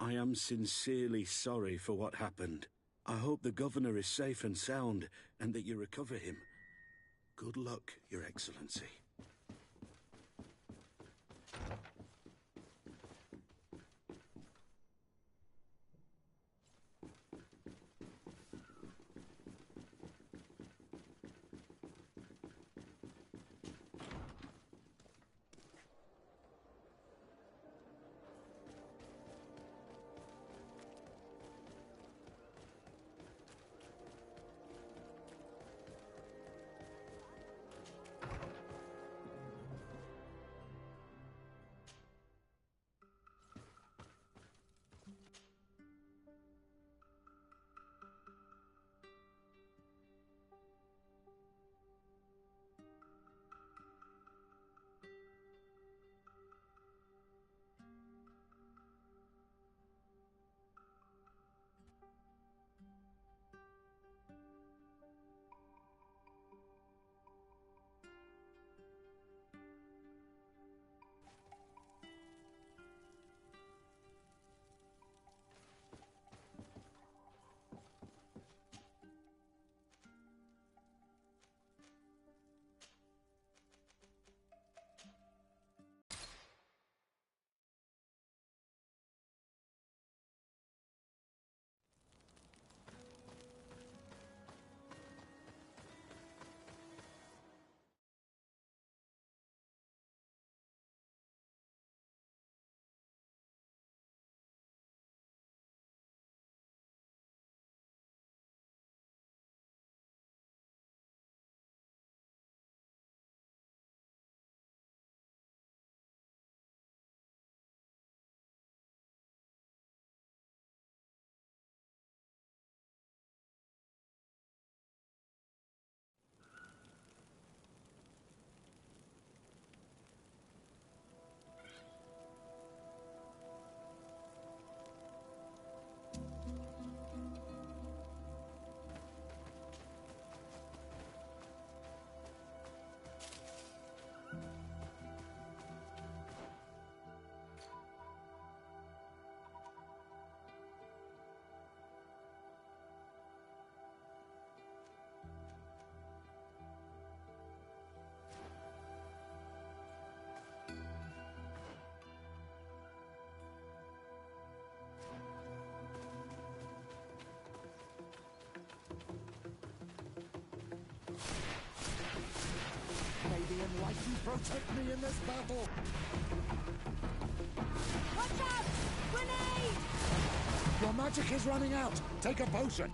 I am sincerely sorry for what happened. I hope the governor is safe and sound, and that you recover him. Good luck, Your Excellency. May the Enlightened protect me in this battle! Watch out! Grenade! Your magic is running out! Take a potion!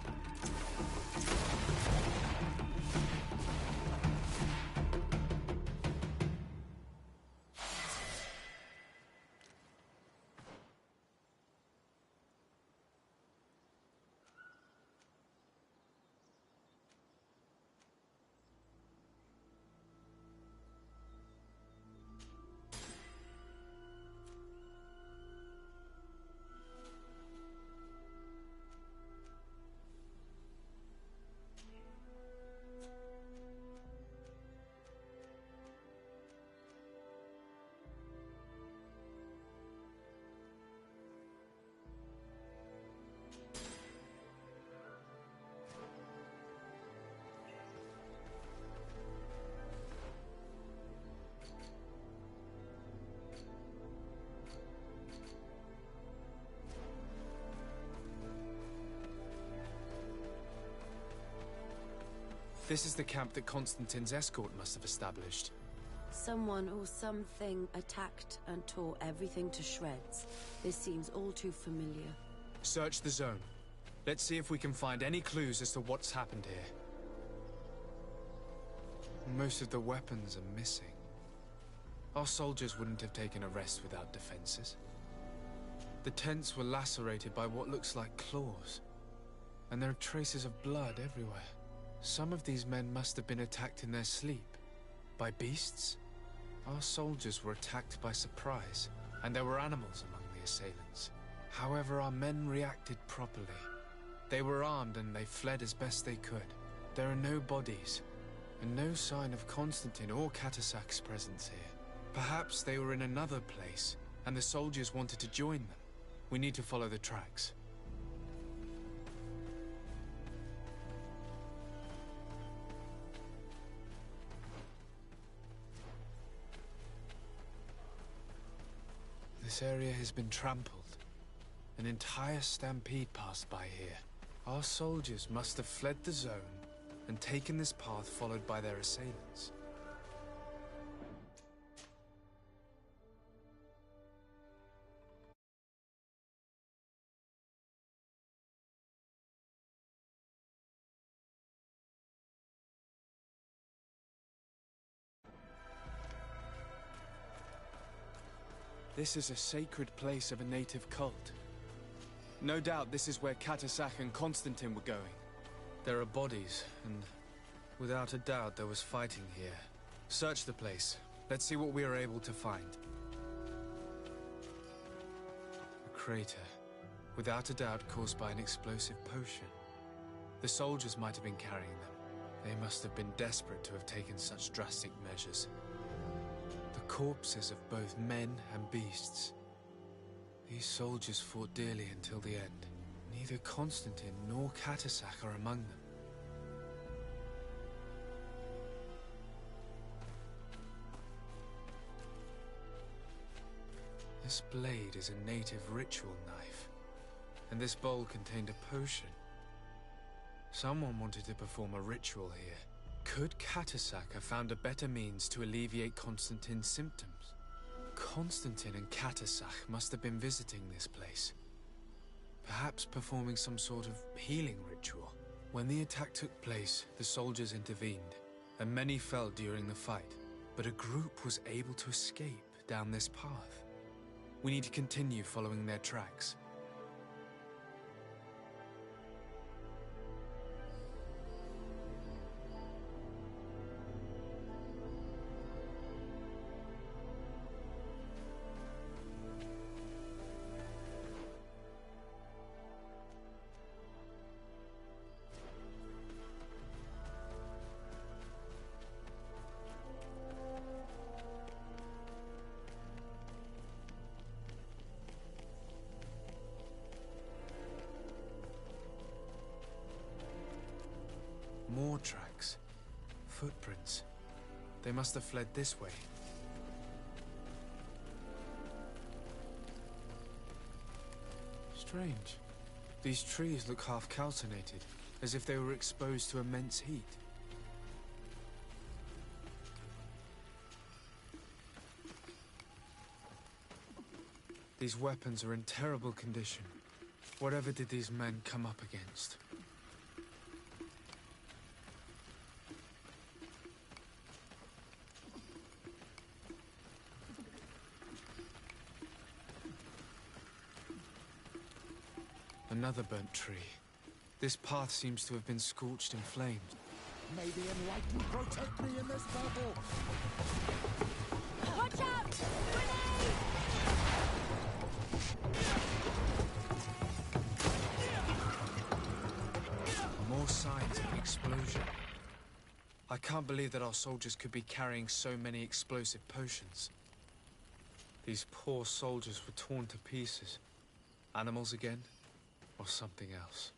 This is the camp that Constantine's escort must have established. Someone or something attacked and tore everything to shreds. This seems all too familiar. Search the zone. Let's see if we can find any clues as to what's happened here. Most of the weapons are missing. Our soldiers wouldn't have taken a rest without defenses. The tents were lacerated by what looks like claws, and there are traces of blood everywhere. Some of these men must have been attacked in their sleep. By beasts? Our soldiers were attacked by surprise, and there were animals among the assailants. However, our men reacted properly. They were armed and they fled as best they could. There are no bodies, and no sign of Constantine or Katasak's presence here. Perhaps they were in another place, and the soldiers wanted to join them. We need to follow the tracks. This area has been trampled. An entire stampede passed by here. Our soldiers must have fled the zone and taken this path followed by their assailants. This is a sacred place of a native cult. No doubt this is where Katasak and Constantine were going. There are bodies, and without a doubt there was fighting here. Search the place. Let's see what we are able to find. A crater. Without a doubt caused by an explosive potion. The soldiers might have been carrying them. They must have been desperate to have taken such drastic measures. The corpses of both men and beasts. These soldiers fought dearly until the end. Neither Constantine nor Katasak are among them. This blade is a native ritual knife, and this bowl contained a potion. Someone wanted to perform a ritual here. Could Katasak have found a better means to alleviate Constantine's symptoms? Constantine and Katasak must have been visiting this place. Perhaps performing some sort of healing ritual. When the attack took place, the soldiers intervened, and many fell during the fight. But a group was able to escape down this path. We need to continue following their tracks. More tracks. Footprints. They must have fled this way. Strange. These trees look half calcinated, as if they were exposed to immense heat. These weapons are in terrible condition. Whatever did these men come up against? Another burnt tree. This path seems to have been scorched and flamed. May the enlightened protect me in this battle! Watch out! Grenade! More signs of an explosion. I can't believe that our soldiers could be carrying so many explosive potions. These poor soldiers were torn to pieces. Animals again? Or something else.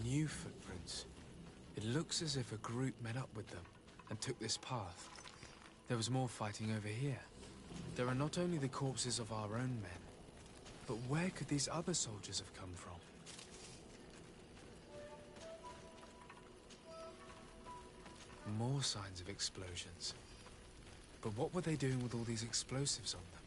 New footprints. It looks as if a group met up with them and took this path. There was more fighting over here. There are not only the corpses of our own men, but where could these other soldiers have come from? More signs of explosions. But what were they doing with all these explosives on them?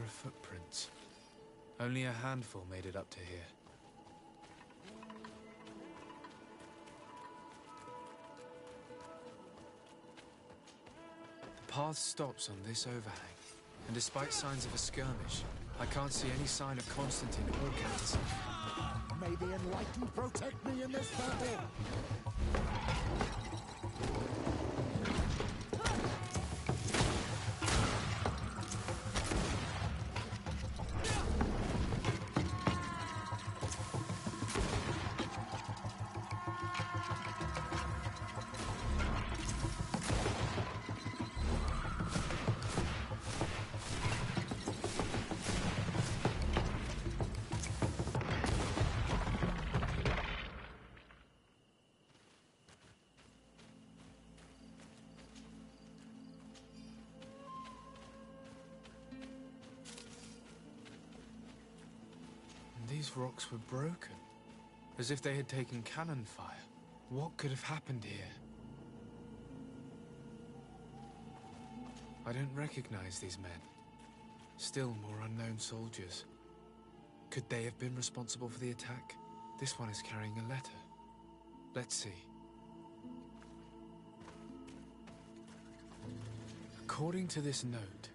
are footprints. Only a handful made it up to here. The path stops on this overhang, and despite signs of a skirmish, I can't see any sign of Constantine or Catus. May the Enlightened protect me in this battle! These rocks were broken, as if they had taken cannon fire. What could have happened here? I don't recognize these men. Still more unknown soldiers. Could they have been responsible for the attack? This one is carrying a letter. Let's see. According to this note,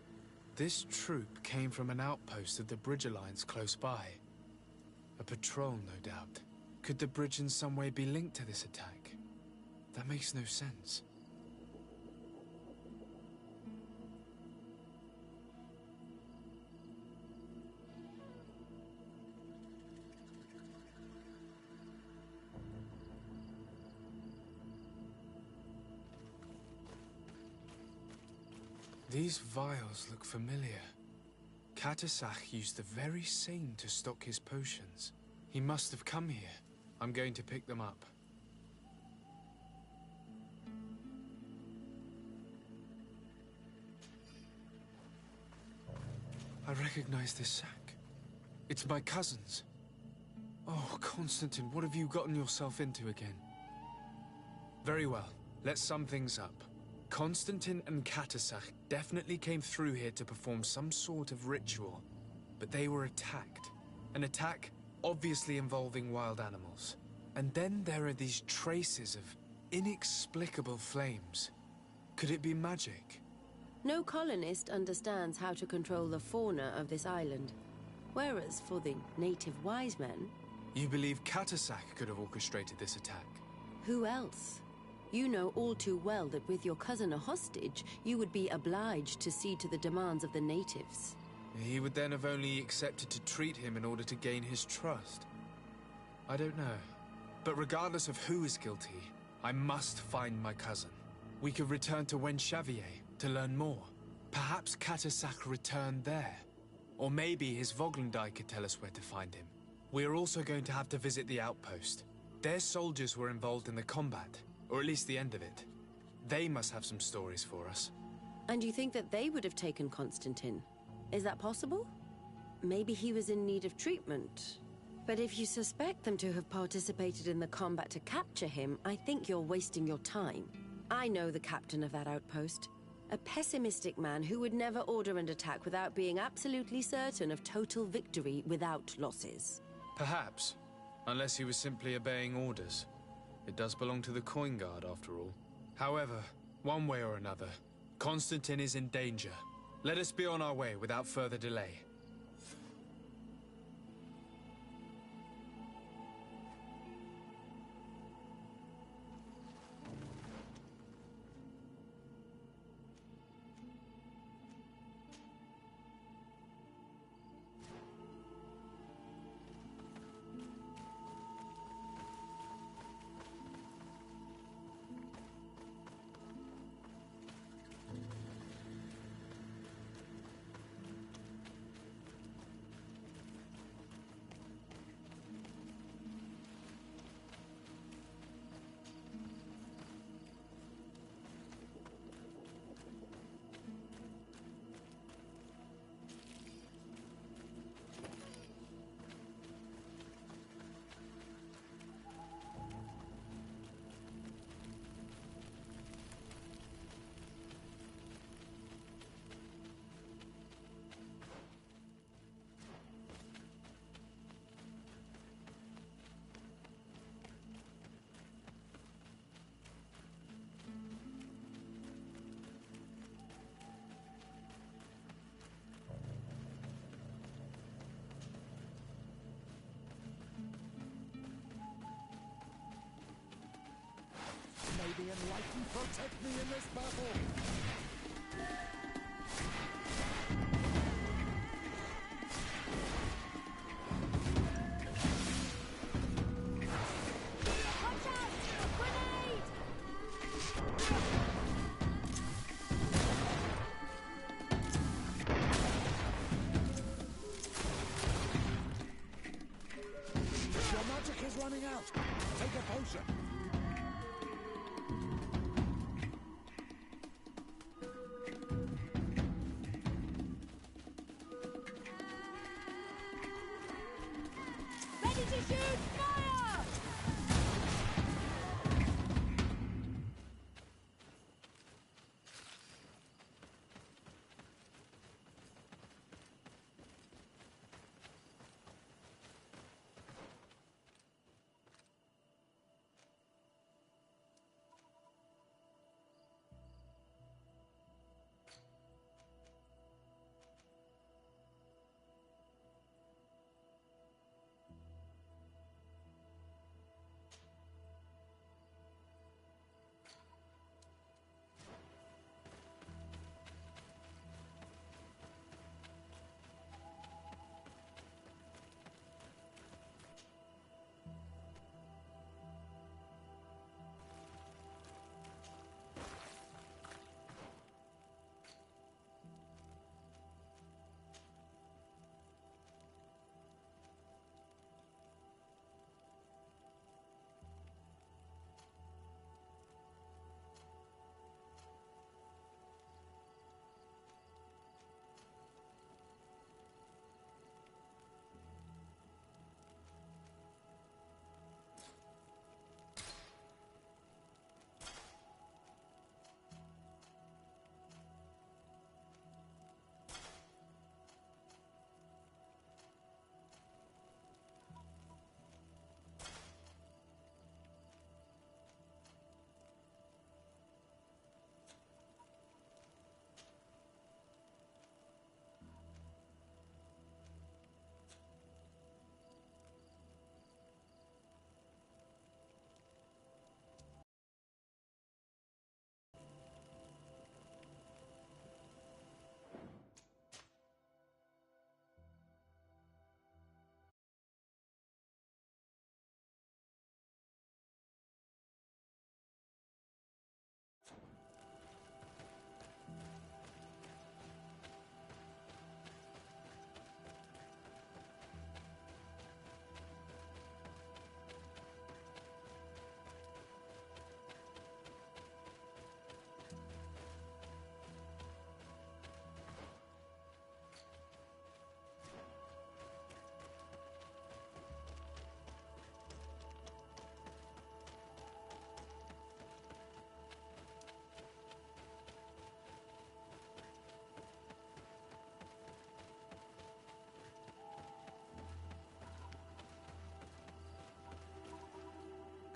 this troop came from an outpost of the Bridge Alliance close by. A patrol, no doubt. Could the bridge in some way be linked to this attack? That makes no sense. These vials look familiar. Catasach used the very same to stock his potions. He must have come here. I'm going to pick them up. I recognize this sack. It's my cousin's. Oh, Constantine, what have you gotten yourself into again? Very well. Let's sum things up. Constantine and Catasach definitely came through here to perform some sort of ritual, but they were attacked. An attack obviously involving wild animals. And then there are these traces of inexplicable flames. Could it be magic? No colonist understands how to control the fauna of this island. Whereas for the native wise men... You believe Catasach could have orchestrated this attack? Who else? You know all too well that with your cousin a hostage, you would be obliged to see to the demands of the natives. He would then have only accepted to treat him in order to gain his trust. I don't know. But regardless of who is guilty, I must find my cousin. We could return to Wenxavier to learn more. Perhaps Catasach returned there. Or maybe his Voglendai could tell us where to find him. We're also going to have to visit the outpost. Their soldiers were involved in the combat. Or at least the end of it. They must have some stories for us. And you think that they would have taken Constantine? Is that possible? Maybe he was in need of treatment. But if you suspect them to have participated in the combat to capture him, I think you're wasting your time. I know the captain of that outpost. A pessimistic man who would never order an attack without being absolutely certain of total victory without losses. Perhaps. Unless he was simply obeying orders. It does belong to the Coin Guard, after all. However, one way or another, Constantine is in danger. Let us be on our way without further delay. Enlightened protect me in this battle! Your magic is running out! Take a potion! Ready to shoot! Fire!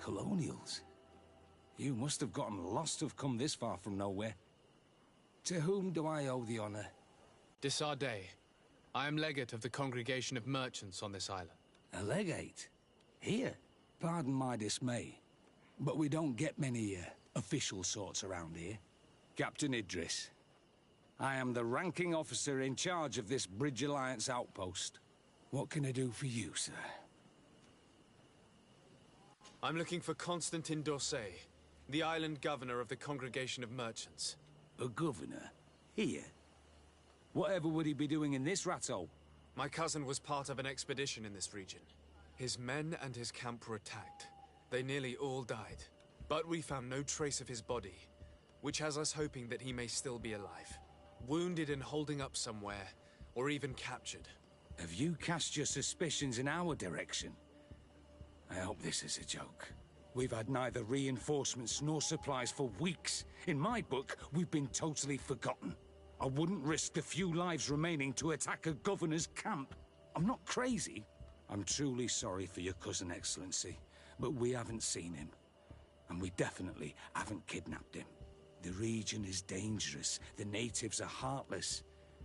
Colonials? You must have gotten lost to have come this far from nowhere. To whom do I owe the honor? Desardet. I am legate of the Congregation of Merchants on this island. A legate? Here? Pardon my dismay, but we don't get many official sorts around here. Captain Idris. I am the ranking officer in charge of this Bridge Alliance outpost. What can I do for you, sir? I'm looking for Constantin d'Orsay, the island governor of the Congregation of Merchants. A governor? Here? Whatever would he be doing in this rattle? My cousin was part of an expedition in this region. His men and his camp were attacked. They nearly all died. But we found no trace of his body, which has us hoping that he may still be alive. Wounded and holding up somewhere, or even captured. Have you cast your suspicions in our direction? I hope this is a joke. We've had neither reinforcements nor supplies for weeks. In my book, we've been totally forgotten. I wouldn't risk the few lives remaining to attack a governor's camp. I'm not crazy. I'm truly sorry for your cousin, Excellency, but we haven't seen him. And we definitely haven't kidnapped him. The region is dangerous. The natives are heartless.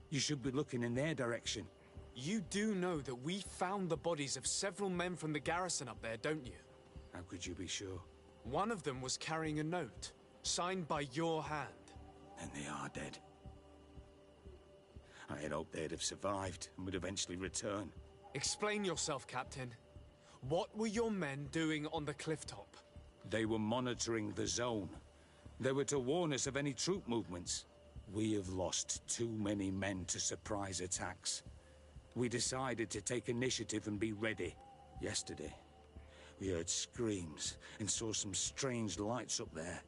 You should be looking in their direction. You do know that we found the bodies of several men from the garrison up there, don't you? How could you be sure? One of them was carrying a note. Signed by your hand. And they are dead. I had hoped they'd have survived and would eventually return. Explain yourself, Captain. What were your men doing on the clifftop? They were monitoring the zone. They were to warn us of any troop movements. We have lost too many men to surprise attacks. We decided to take initiative and be ready. Yesterday, we heard screams and saw some strange lights up there.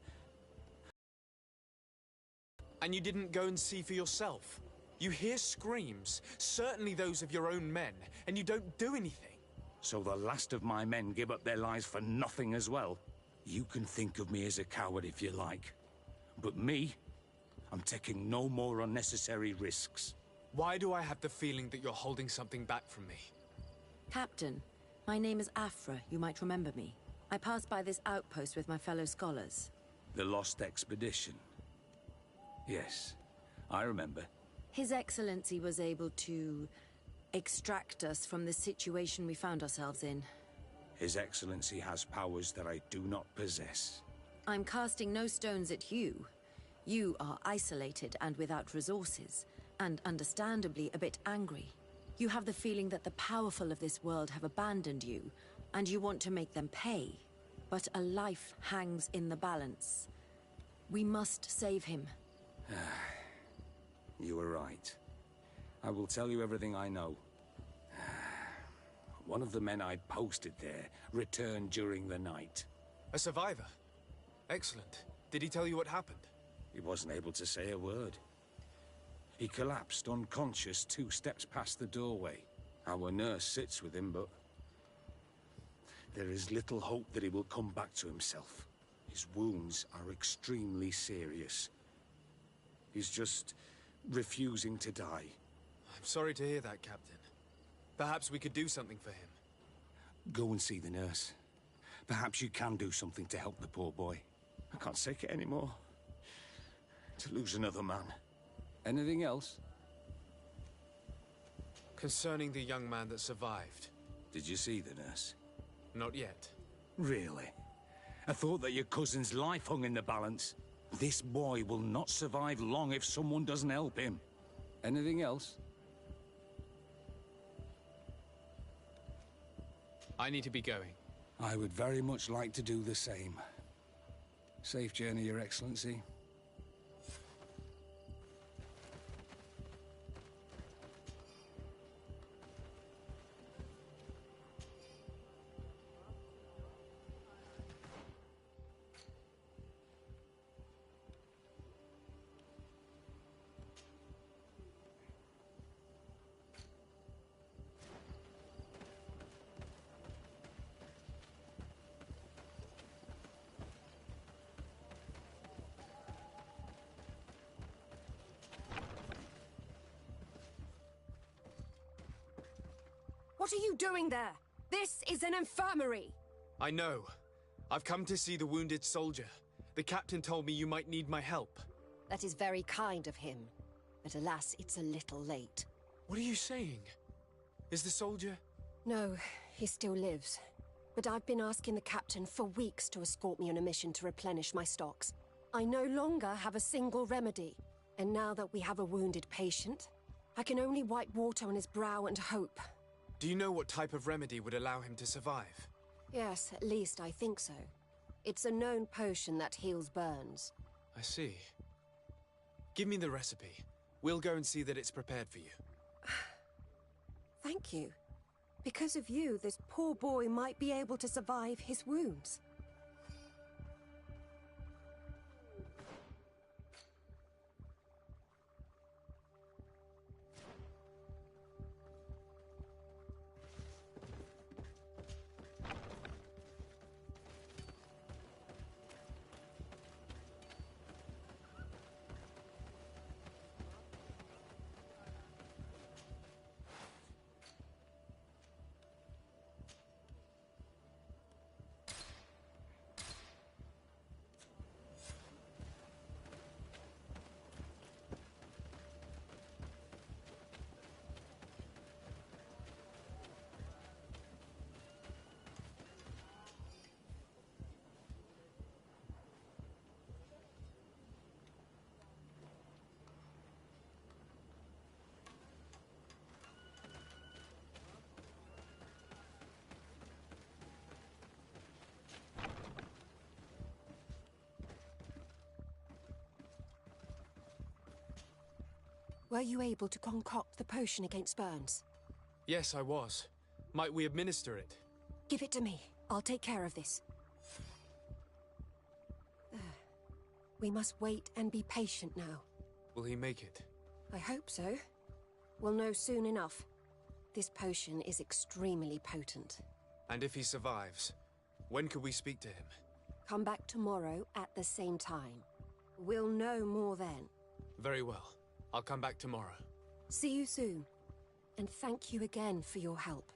And you didn't go and see for yourself? You hear screams, certainly those of your own men, and you don't do anything. So the last of my men give up their lives for nothing as well? You can think of me as a coward if you like. But me, I'm taking no more unnecessary risks. Why do I have the feeling that you're holding something back from me? Captain, my name is Afra. You might remember me. I passed by this outpost with my fellow scholars. The Lost Expedition. Yes, I remember. His Excellency was able to extract us from the situation we found ourselves in. His Excellency has powers that I do not possess. I'm casting no stones at you. You are isolated and without resources, and understandably a bit angry. You have the feeling that the powerful of this world have abandoned you, and you want to make them pay. But a life hangs in the balance. We must save him. You were right. I will tell you everything I know. One of the men I'd posted there returned during the night. A survivor? Excellent. Did he tell you what happened? He wasn't able to say a word. He collapsed unconscious 2 steps past the doorway. Our nurse sits with him, but there is little hope that he will come back to himself. His wounds are extremely serious. He's just refusing to die. I'm sorry to hear that, Captain. Perhaps we could do something for him. Go and see the nurse. Perhaps you can do something to help the poor boy. I can't take it anymore. To lose another man. Anything else? Concerning the young man that survived. Did you see the nurse? Not yet. Really? I thought that your cousin's life hung in the balance. This boy will not survive long if someone doesn't help him. Anything else? I need to be going. I would very much like to do the same. Safe journey, Your Excellency. What are you doing there? This is an infirmary! I know. I've come to see the wounded soldier. The captain told me you might need my help. That is very kind of him. But alas, it's a little late. What are you saying? Is the soldier... No, he still lives. But I've been asking the captain for weeks to escort me on a mission to replenish my stocks. I no longer have a single remedy. And now that we have a wounded patient, I can only wipe water on his brow and hope. Do you know what type of remedy would allow him to survive? Yes, at least I think so. It's a known potion that heals burns. I see. Give me the recipe. We'll go and see that it's prepared for you. Thank you. Because of you, this poor boy might be able to survive his wounds. Were you able to concoct the potion against burns? Yes, I was. Might we administer it? Give it to me. I'll take care of this. We must wait and be patient now. Will he make it? I hope so. We'll know soon enough. This potion is extremely potent. And if he survives, when could we speak to him? Come back tomorrow at the same time. We'll know more then. Very well. I'll come back tomorrow. See you soon. And thank you again for your help.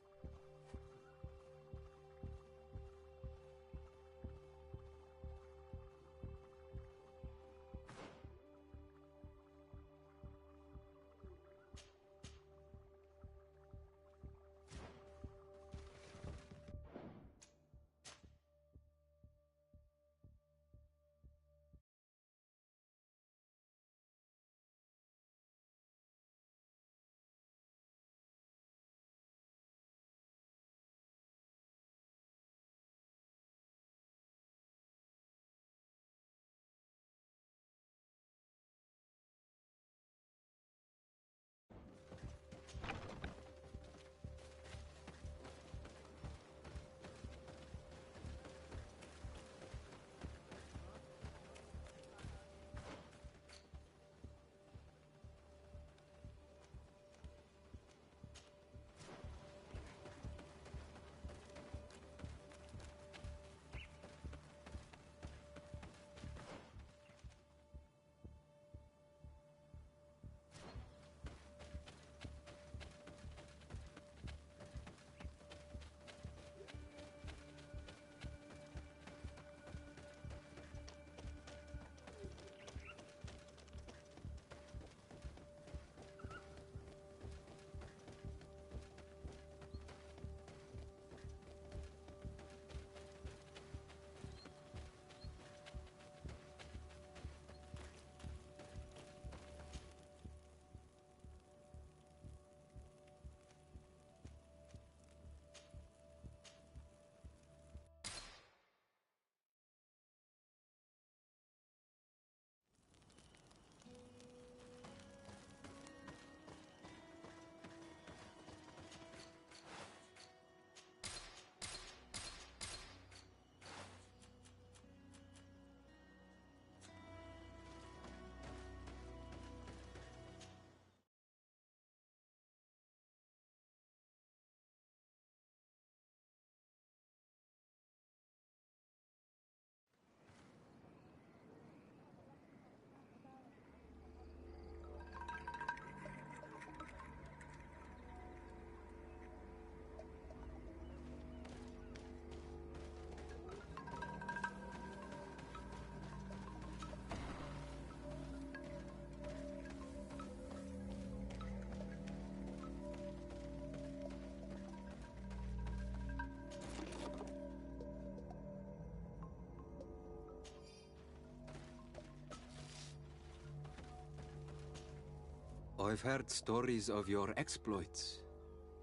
I've heard stories of your exploits.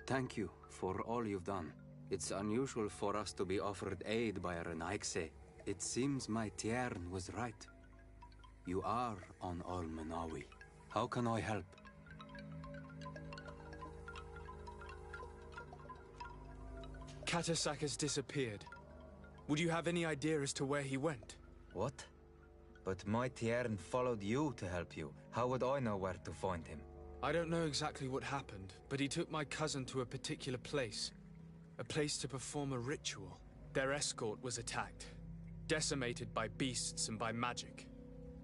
Thank you for all you've done. It's unusual for us to be offered aid by a Renaigse. It seems my Tiern was right. You are on Almenawi. How can I help? Katasak has disappeared. Would you have any idea as to where he went? What? But my Tiern followed you to help you. How would I know where to find him? I don't know exactly what happened, but he took my cousin to a particular place. A place to perform a ritual. Their escort was attacked, decimated by beasts and by magic.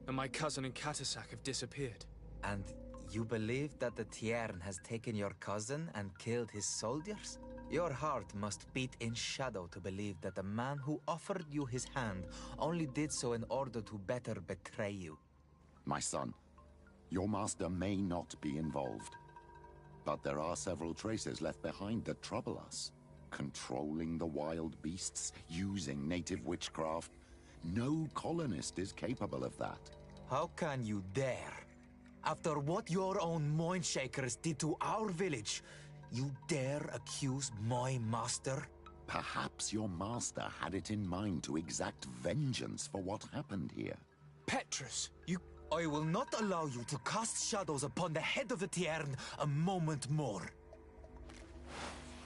And my cousin and Katasak have disappeared. And you believe that the Tiern has taken your cousin and killed his soldiers? Your heart must beat in shadow to believe that the man who offered you his hand only did so in order to better betray you. My son, your master may not be involved, but there are several traces left behind that trouble us. Controlling the wild beasts, using native witchcraft. No colonist is capable of that. How can you dare? After what your own Mindshakers did to our village, you dare accuse my master? Perhaps your master had it in mind to exact vengeance for what happened here. Petrus, you I will not allow you to cast shadows upon the head of the Tiern a moment more.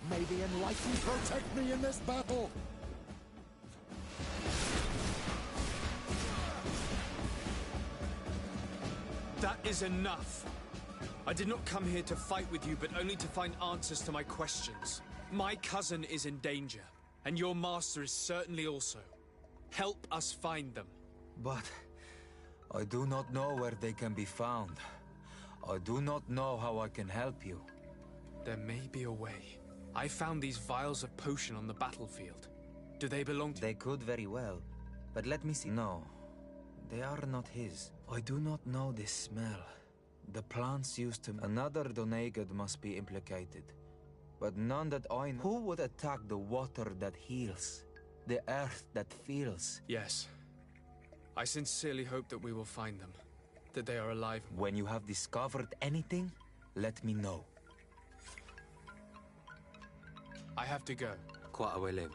May the Enlightened protect me in this battle! That is enough. I did not come here to fight with you, but only to find answers to my questions. My cousin is in danger, and your master is certainly also. Help us find them. But I do not know where they can be found. I do not know how I can help you. There may be a way. I found these vials of potion on the battlefield. Do they belong to— They could very well, but let me see. No, they are not his. I do not know this smell. The plants used to— Another Donegad must be implicated, but none that I know. Who would attack the water that heals? The earth that feels? Yes. I sincerely hope that we will find them. That they are alive. When you have discovered anything, let me know. I have to go. Quaawele.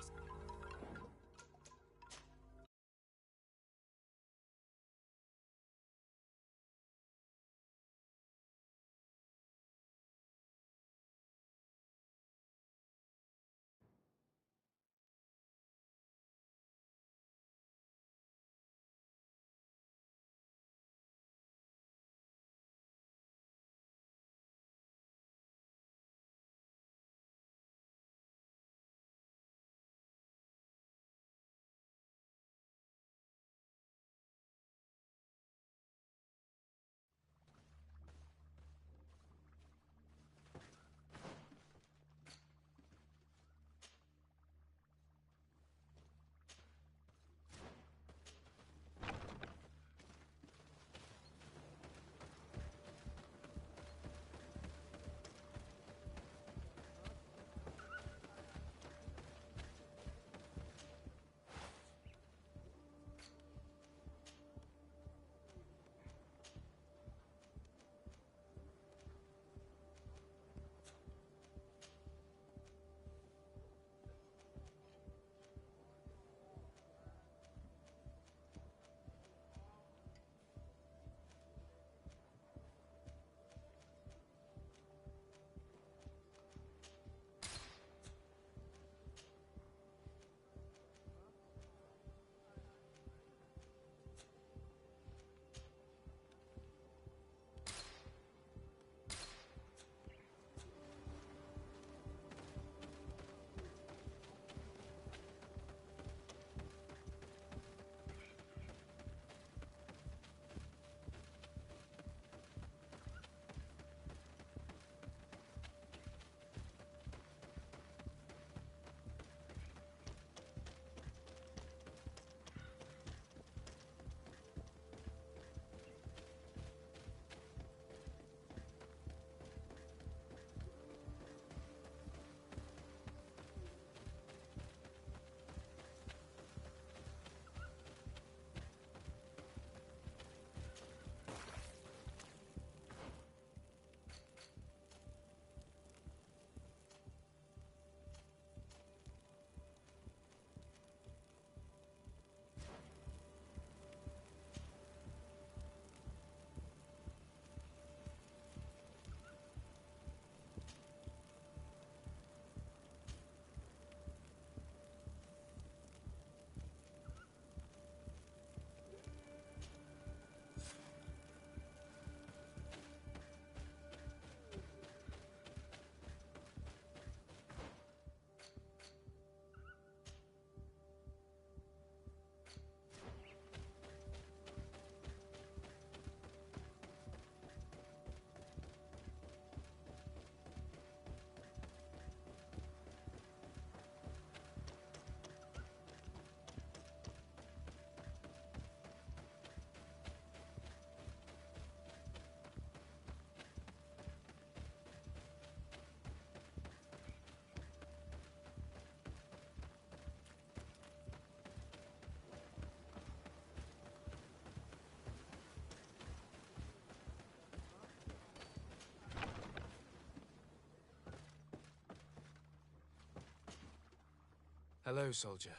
Hello, soldier.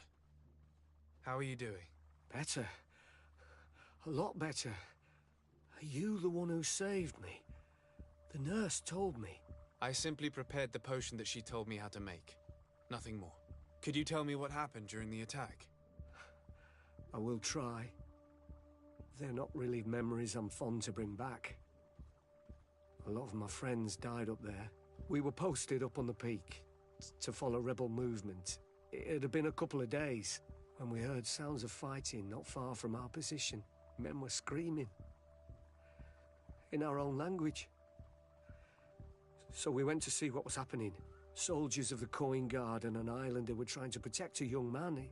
How are you doing? Better. A lot better. Are you the one who saved me? The nurse told me. I simply prepared the potion that she told me how to make. Nothing more. Could you tell me what happened during the attack? I will try. They're not really memories I'm fond to bring back. A lot of my friends died up there. We were posted up on the peak to follow rebel movement. It had been a couple of days when we heard sounds of fighting not far from our position. Men were screaming in our own language. So we went to see what was happening. Soldiers of the Coin Guard and an islander were trying to protect a young man.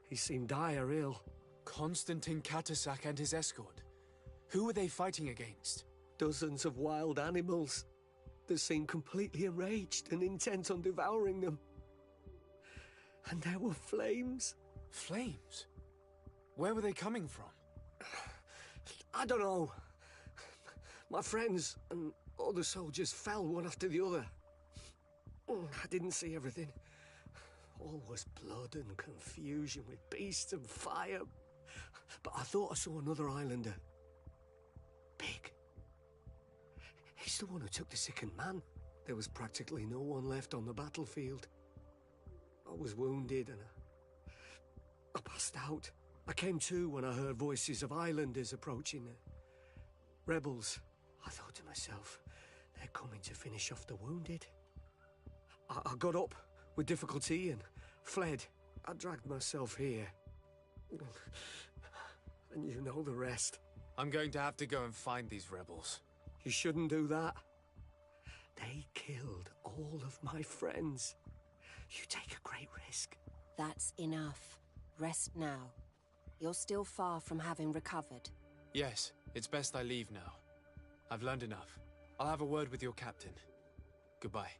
He seemed dire ill. Constantine Katasak and his escort. Who were they fighting against? Dozens of wild animals. They seemed completely enraged and intent on devouring them. And there were flames. Flames? Where were they coming from? I don't know. My friends and other soldiers fell one after the other. I didn't see everything. All was blood and confusion with beasts and fire. But I thought I saw another islander. Big. He's the one who took the sickened man. There was practically no one left on the battlefield. I was wounded and I passed out. I came to when I heard voices of islanders approaching. Rebels. I thought to myself, they're coming to finish off the wounded. I got up with difficulty and fled. I dragged myself here. And you know the rest. I'm going to have to go and find these rebels. You shouldn't do that. They killed all of my friends. You take a great risk. That's enough. Rest now. You're still far from having recovered. Yes, it's best I leave now. I've learned enough. I'll have a word with your captain. Goodbye.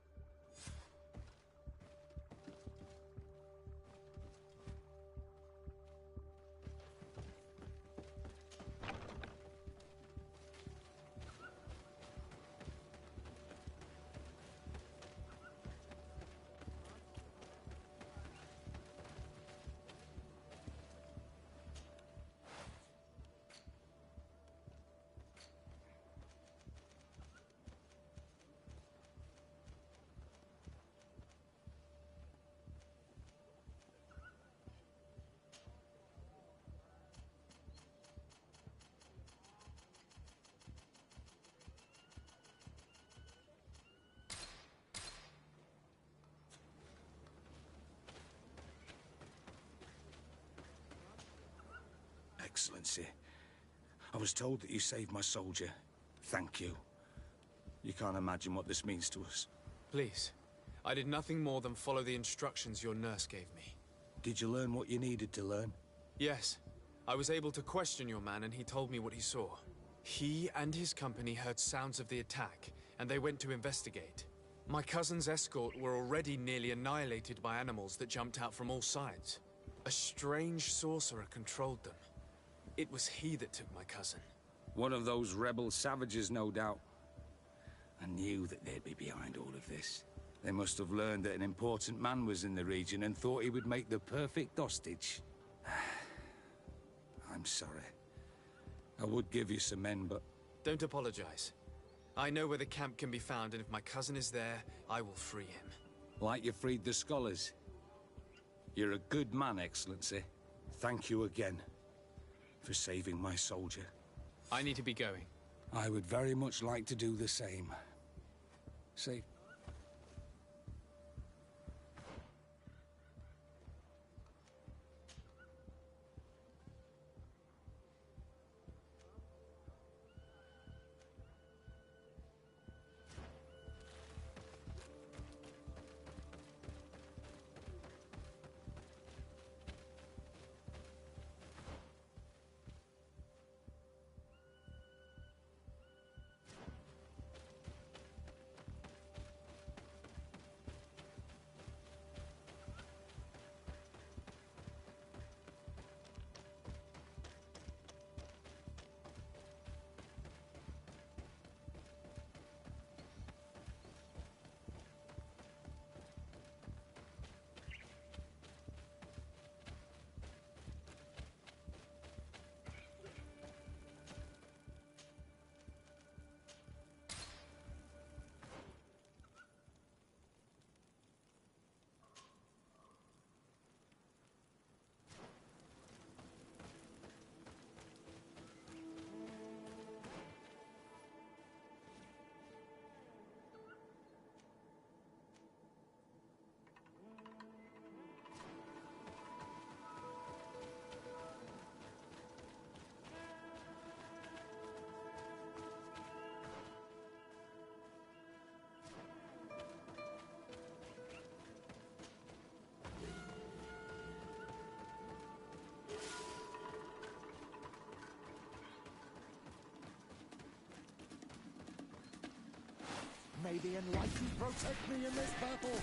Excellency, I was told that you saved my soldier. Thank you. You can't imagine what this means to us. Please. I did nothing more than follow the instructions your nurse gave me. Did you learn what you needed to learn? Yes. I was able to question your man and he told me what he saw. He and his company heard sounds of the attack, and they went to investigate. My cousin's escort were already nearly annihilated by animals that jumped out from all sides. A strange sorcerer controlled them. It was he that took my cousin. One of those rebel savages, no doubt. I knew that they'd be behind all of this. They must have learned that an important man was in the region and thought he would make the perfect hostage. I'm sorry. I would give you some men, but... Don't apologize. I know where the camp can be found, and if my cousin is there, I will free him. Like you freed the scholars. You're a good man, Excellency. Thank you again for saving my soldier. I need to be going. I would very much like to do the same. Say... May the Enlightened protect me in this battle!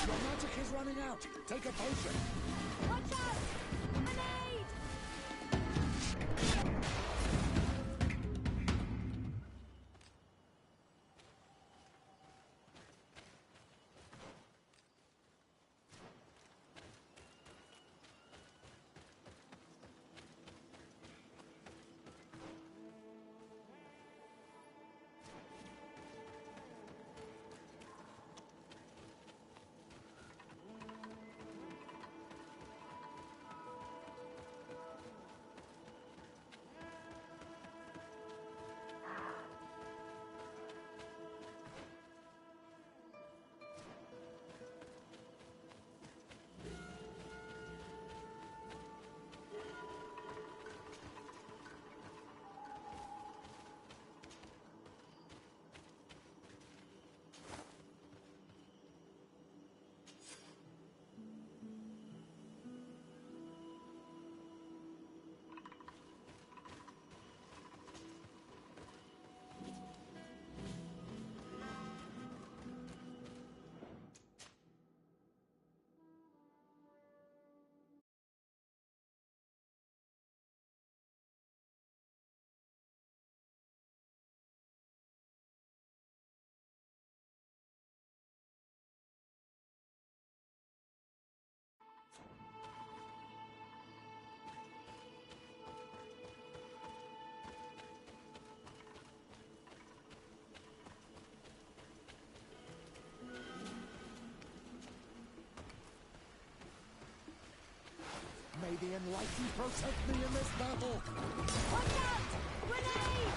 Your magic is running out! Take a potion! Watch out! Grenade! May the Enlightened protect me in this battle! Watch out! Grenade!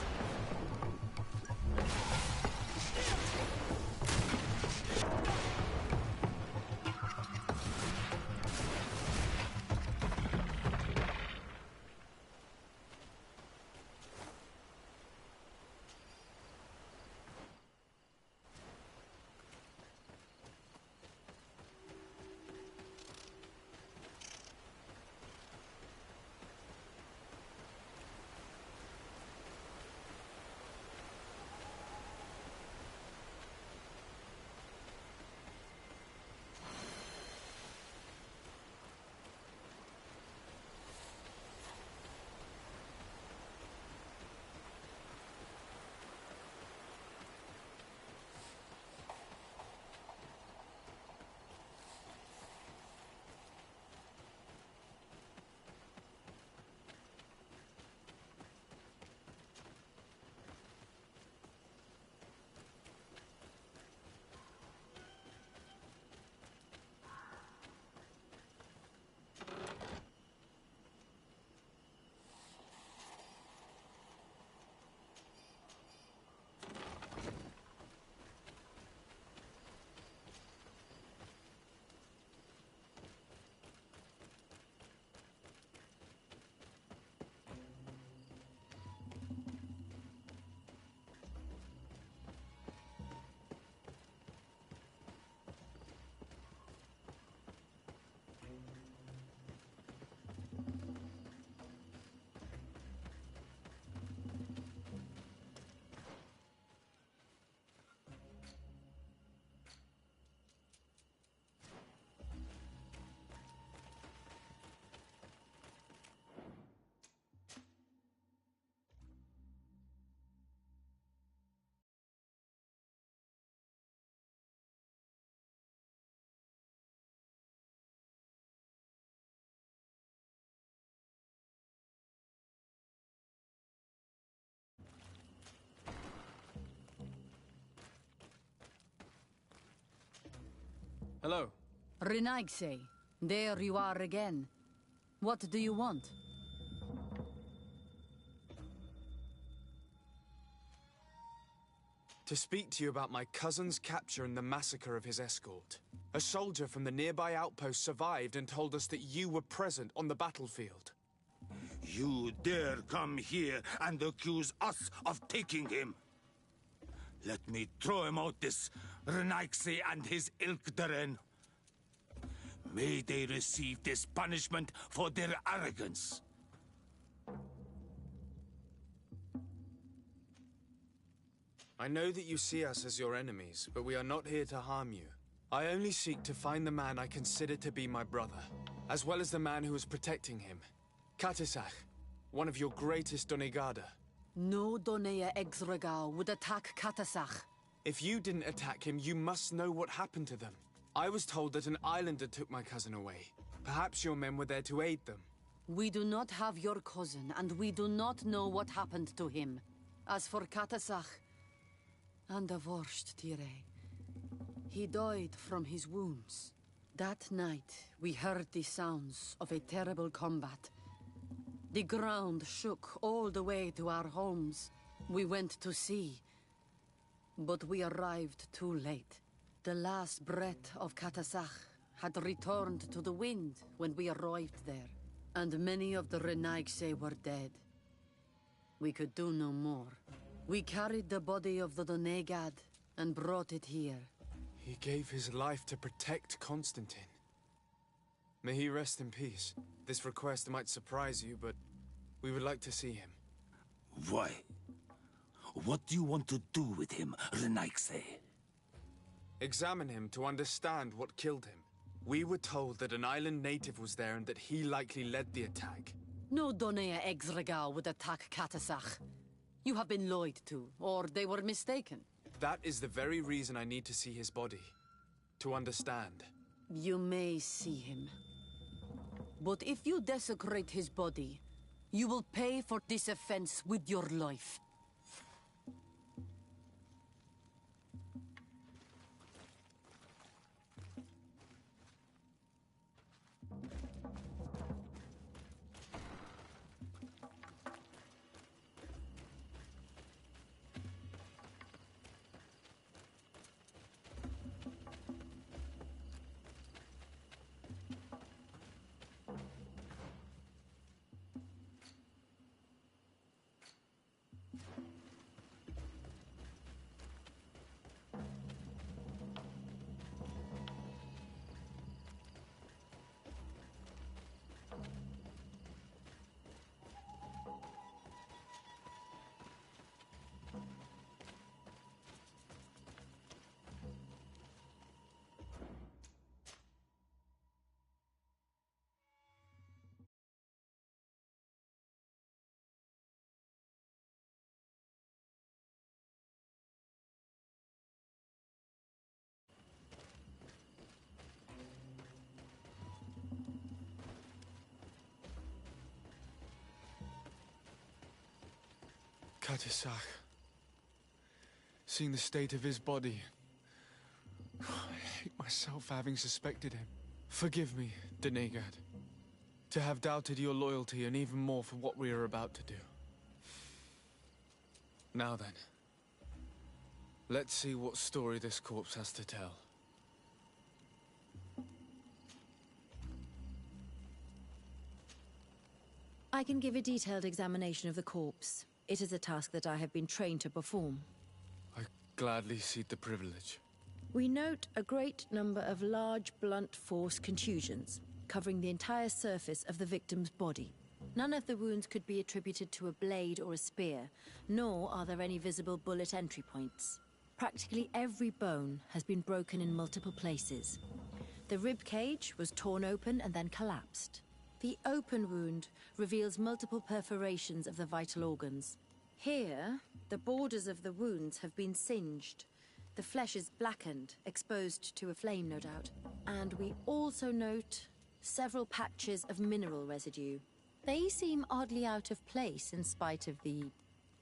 Hello. Renaigse, there you are again. What do you want? To speak to you about my cousin's capture and the massacre of his escort. A soldier from the nearby outpost survived and told us that you were present on the battlefield. You dare come here and accuse us of taking him? Let me throw him out this Renaigse and his ilk, Deren. May they receive this punishment for their arrogance. I know that you see us as your enemies, but we are not here to harm you. I only seek to find the man I consider to be my brother, as well as the man who is protecting him. Katisach, one of your greatest Donegada. No Donea Exregao would attack Katasach. If you didn't attack him, you must know what happened to them. I was told that an islander took my cousin away. Perhaps your men were there to aid them. We do not have your cousin, and we do not know what happened to him. As for Katasach, and the Vorst Tire, he died from his wounds. That night, we heard the sounds of a terrible combat. The ground shook all the way to our homes. We went to see, but we arrived too late. The last breath of Katasach had returned to the wind when we arrived there, and many of the Renaigse were dead. We could do no more. We carried the body of the Donegad and brought it here. He gave his life to protect Constantine. May he rest in peace. This request might surprise you, but we would like to see him. Why? What do you want to do with him, Renaigse? Examine him to understand what killed him. We were told that an island native was there and that he likely led the attack. No Donea Exregao would attack Katasach. You have been lied to, or they were mistaken. That is the very reason I need to see his body. To understand. You may see him. But if you desecrate his body, you will pay for this offense with your life. Katisach. Seeing the state of his body, I hate myself for having suspected him. Forgive me, Donegad, to have doubted your loyalty and even more for what we are about to do. Now then, let's see what story this corpse has to tell. I can give a detailed examination of the corpse. It is a task that I have been trained to perform. I gladly cede the privilege. We note a great number of large, blunt force contusions, covering the entire surface of the victim's body. None of the wounds could be attributed to a blade or a spear, nor are there any visible bullet entry points. Practically every bone has been broken in multiple places. The rib cage was torn open and then collapsed. The open wound reveals multiple perforations of the vital organs. Here, the borders of the wounds have been singed. The flesh is blackened, exposed to a flame, no doubt. And we also note several patches of mineral residue. They seem oddly out of place in spite of the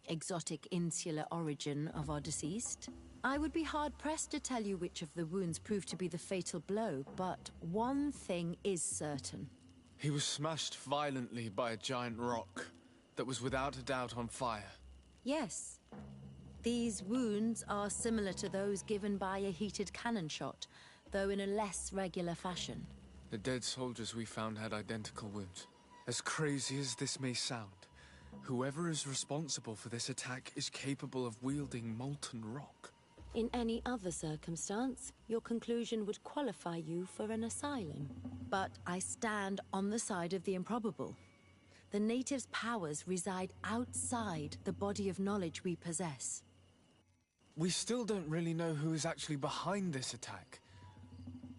exotic insular origin of our deceased. I would be hard-pressed to tell you which of the wounds proved to be the fatal blow, but one thing is certain. He was smashed violently by a giant rock that was without a doubt on fire. Yes. These wounds are similar to those given by a heated cannon shot, though in a less regular fashion. The dead soldiers we found had identical wounds. As crazy as this may sound, whoever is responsible for this attack is capable of wielding molten rock. In any other circumstance, your conclusion would qualify you for an asylum. But I stand on the side of the improbable. The natives' powers reside outside the body of knowledge we possess. We still don't really know who is actually behind this attack,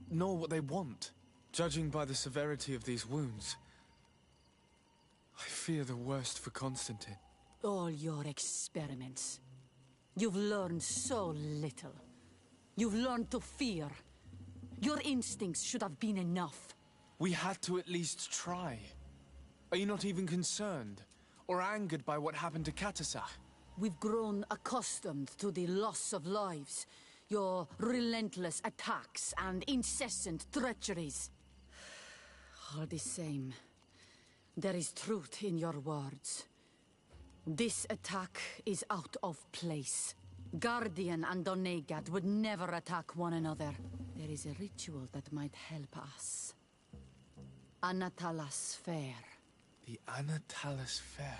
nor what they want. Judging by the severity of these wounds, I fear the worst for Constantine. All your experiments. You've learned so little. You've learned to fear. Your instincts should have been enough. We had to at least try. Are you not even concerned or angered by what happened to Katasach? We've grown accustomed to the loss of lives, your relentless attacks and incessant treacheries. All the same, there is truth in your words. This attack is out of place. Guardian and Donegad would never attack one another. There is a ritual that might help us. Anatalas Fair. The Anatalas Fair?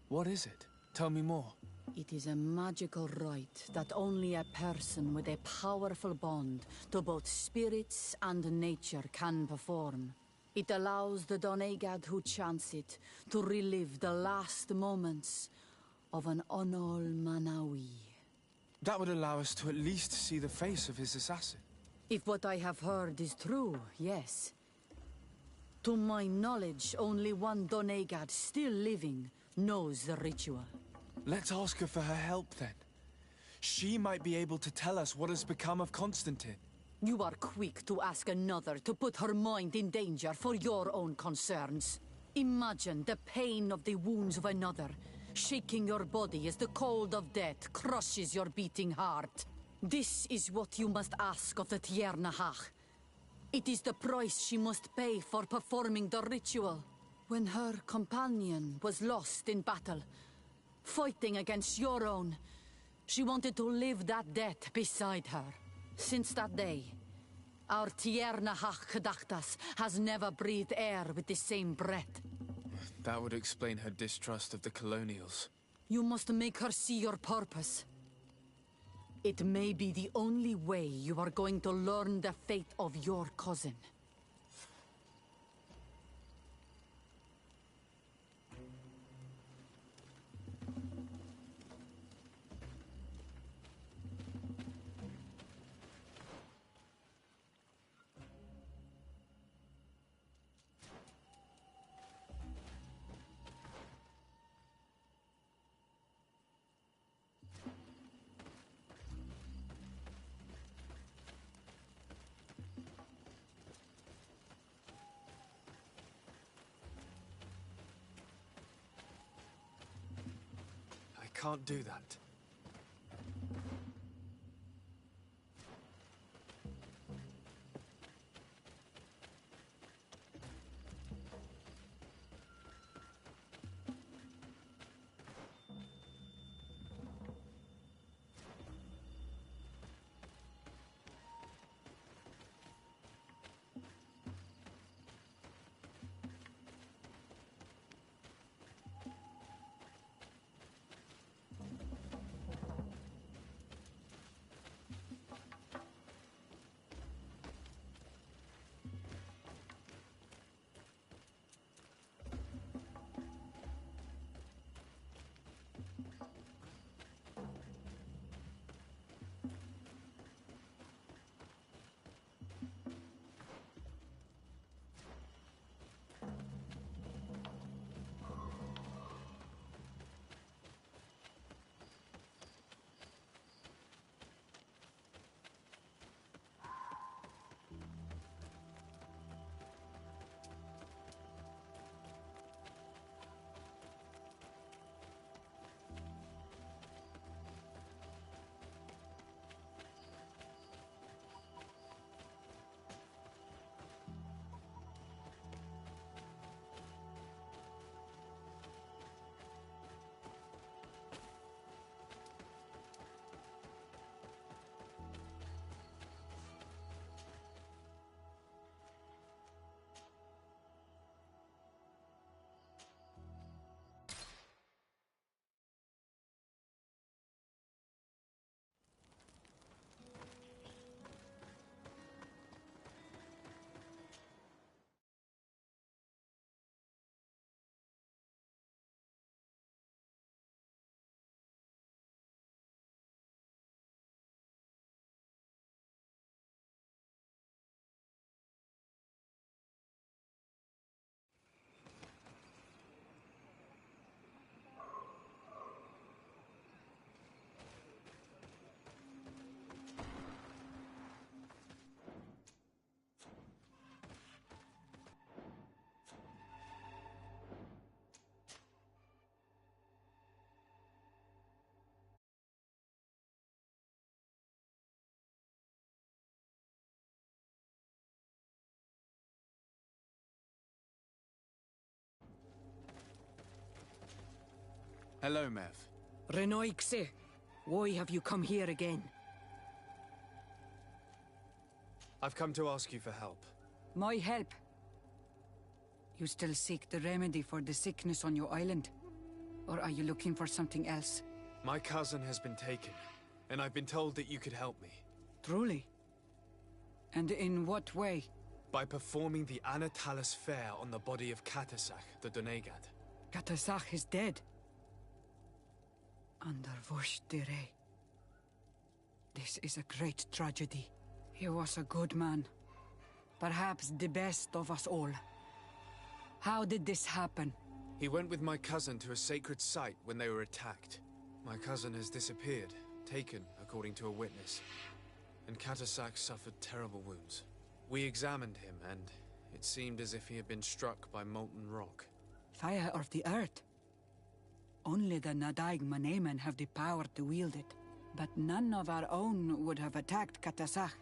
What is it? Tell me more. It is a magical rite that only a person with a powerful bond to both spirits and nature can perform. It allows the Donegad who chants it to relive the last moments of an Onol Manawi. That would allow us to at least see the face of his assassin. If what I have heard is true, yes. To my knowledge, only one Donegad still living knows the ritual. Let's ask her for her help, then. She might be able to tell us what has become of Constantine. You are quick to ask another to put her mind in danger for your own concerns. Imagine the pain of the wounds of another, shaking your body as the cold of death crushes your beating heart. This is what you must ask of the Tiernahach. It is the price she must pay for performing the ritual. When her companion was lost in battle, fighting against your own, she wanted to live that death beside her. Since that day, our Tiernahach Kadachtas has never breathed air with the same breath. That would explain her distrust of the Colonials. You must make her see your purpose. It may be the only way you are going to learn the fate of your cousin. I can't do that. Hello, Mev. Renoixe, why have you come here again? I've come to ask you for help. My help? You still seek the remedy for the sickness on your island? Or are you looking for something else? My cousin has been taken, and I've been told that you could help me. Truly? And in what way? By performing the Anatalis fair on the body of Katasach, the Donegad. Katasach is dead. Under Vosh-Dire. This is a great tragedy. He was a good man. Perhaps the best of us all. How did this happen? He went with my cousin to a sacred site when they were attacked. My cousin has disappeared, taken according to a witness. And Katasach suffered terrible wounds. We examined him, and it seemed as if he had been struck by molten rock. Fire of the earth? Only the Nadaig Manemen have the power to wield it. But none of our own would have attacked Katasach.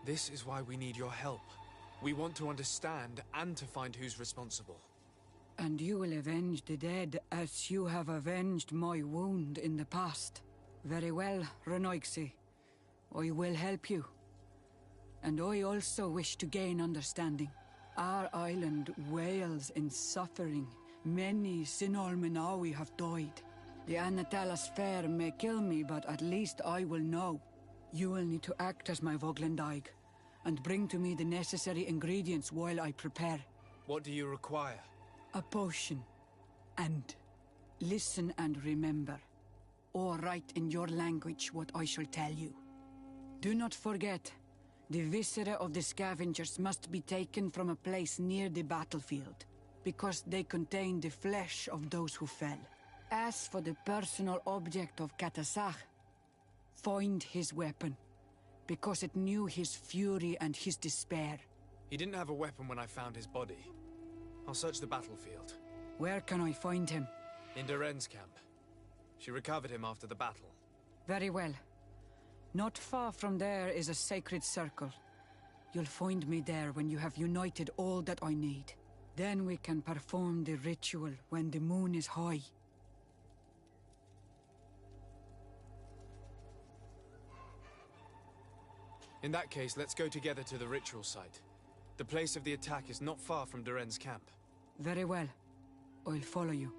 This is why we need your help. We want to understand and to find who's responsible. And you will avenge the dead as you have avenged my wound in the past. Very well, Renoixe. I will help you. And I also wish to gain understanding. Our island wails in suffering. Many Sinol Minawi have died. The Anatalas fair may kill me, but at least I will know. You will need to act as my Voglendaig, and bring to me the necessary ingredients while I prepare. What do you require? A potion. And listen and remember, or write in your language what I shall tell you. Do not forget, the viscera of the scavengers must be taken from a place near the battlefield, because they contain the flesh of those who fell. As for the personal object of Katasach, find his weapon, because it knew his fury and his despair. He didn't have a weapon when I found his body. I'll search the battlefield. Where can I find him? In Doren's camp. She recovered him after the battle. Very well. Not far from there is a sacred circle. You'll find me there when you have united all that I need. Then we can perform the ritual when the moon is high. In that case, let's go together to the ritual site. The place of the attack is not far from Doren's camp. Very well. I'll follow you.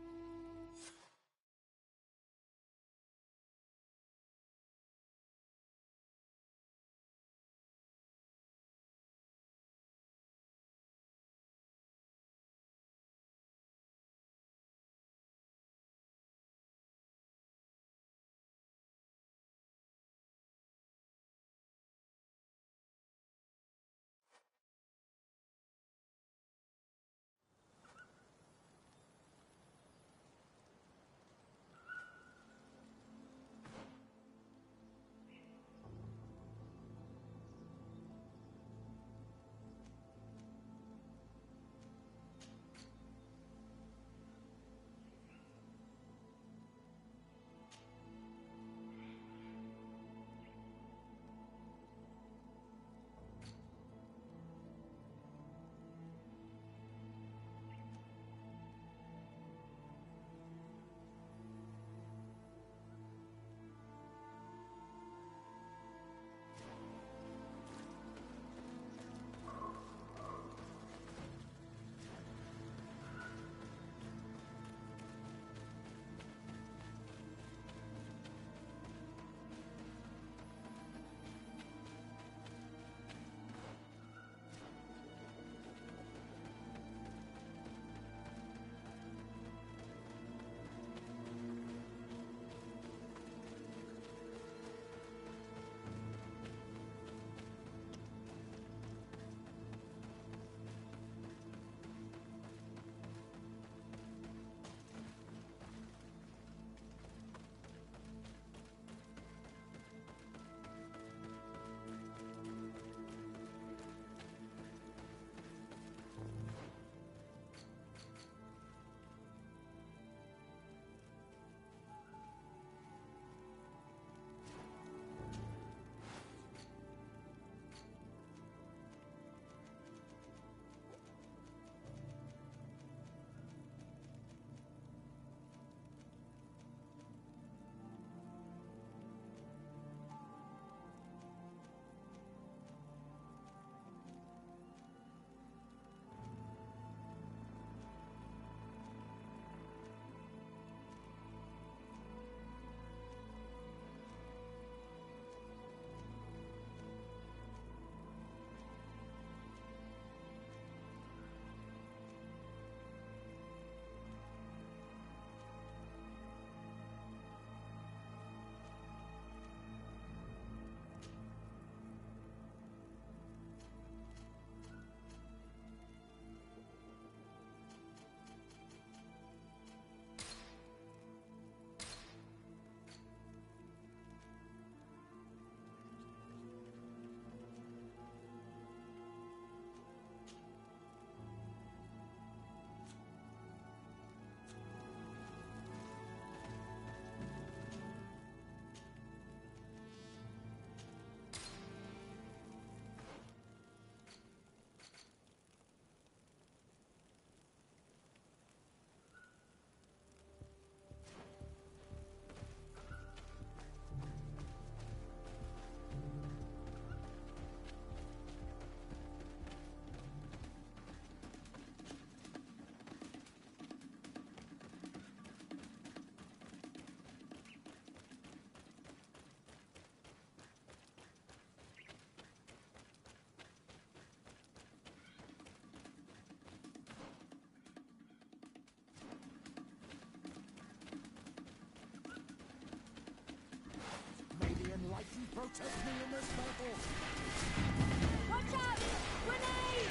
protect me in this battle! Watch out! Grenade!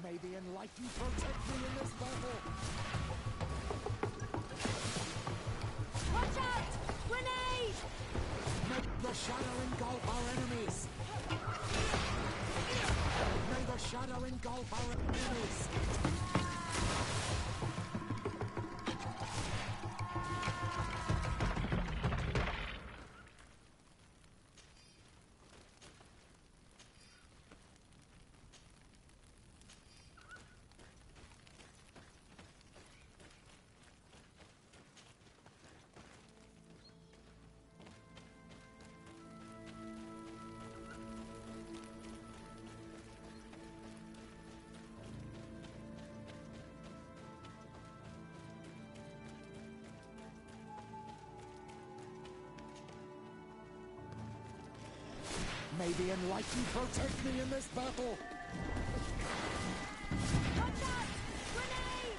May the Enlightened protect me in this battle! Watch out! Grenade! May the shadow engulf our enemies! May the shadow engulf our enemies! May the Enlightened protect me in this battle! Watch out! Grenade!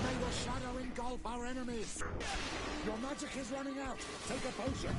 May the shadow engulf our enemies! Your magic is running out! Take a potion!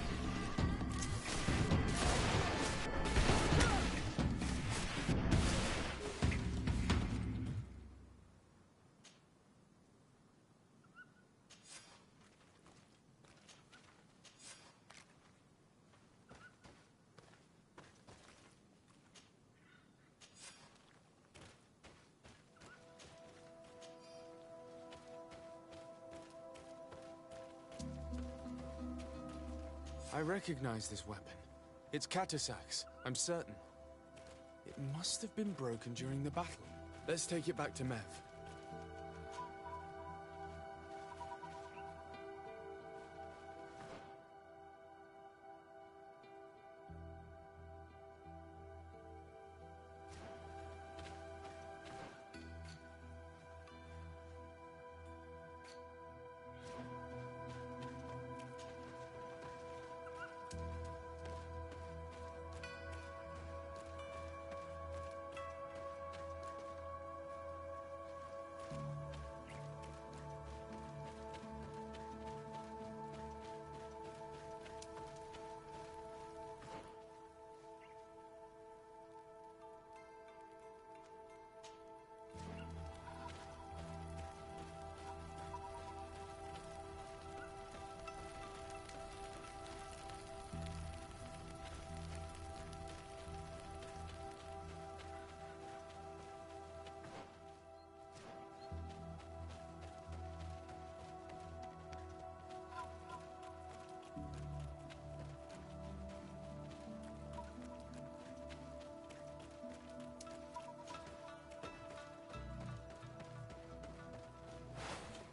I recognize this weapon. It's Katasak's, I'm certain. It must have been broken during the battle. Let's take it back to Mev.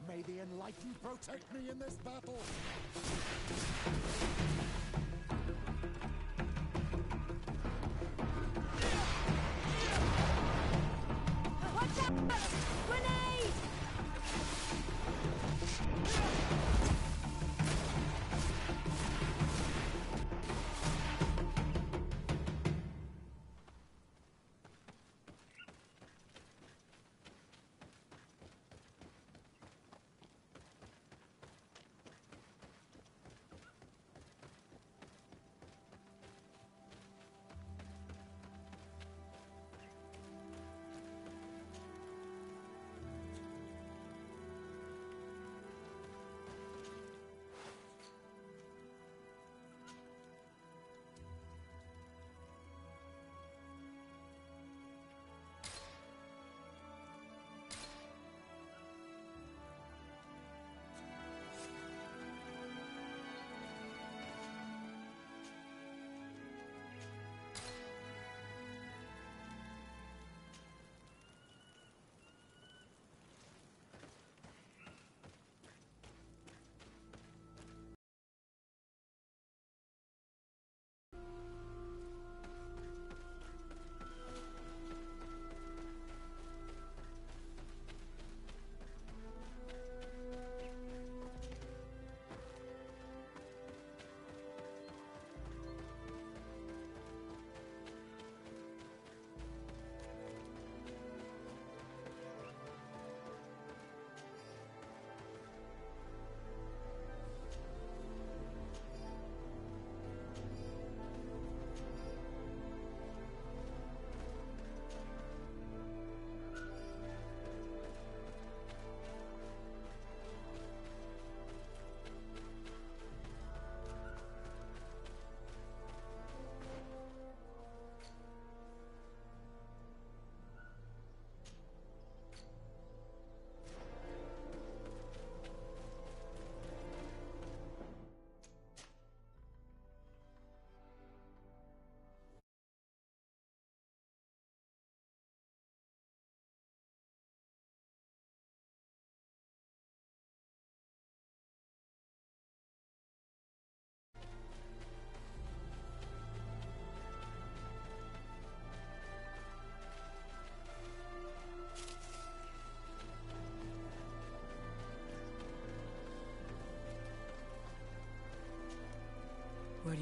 May the Enlightened protect me in this battle! Watch out! Grenade!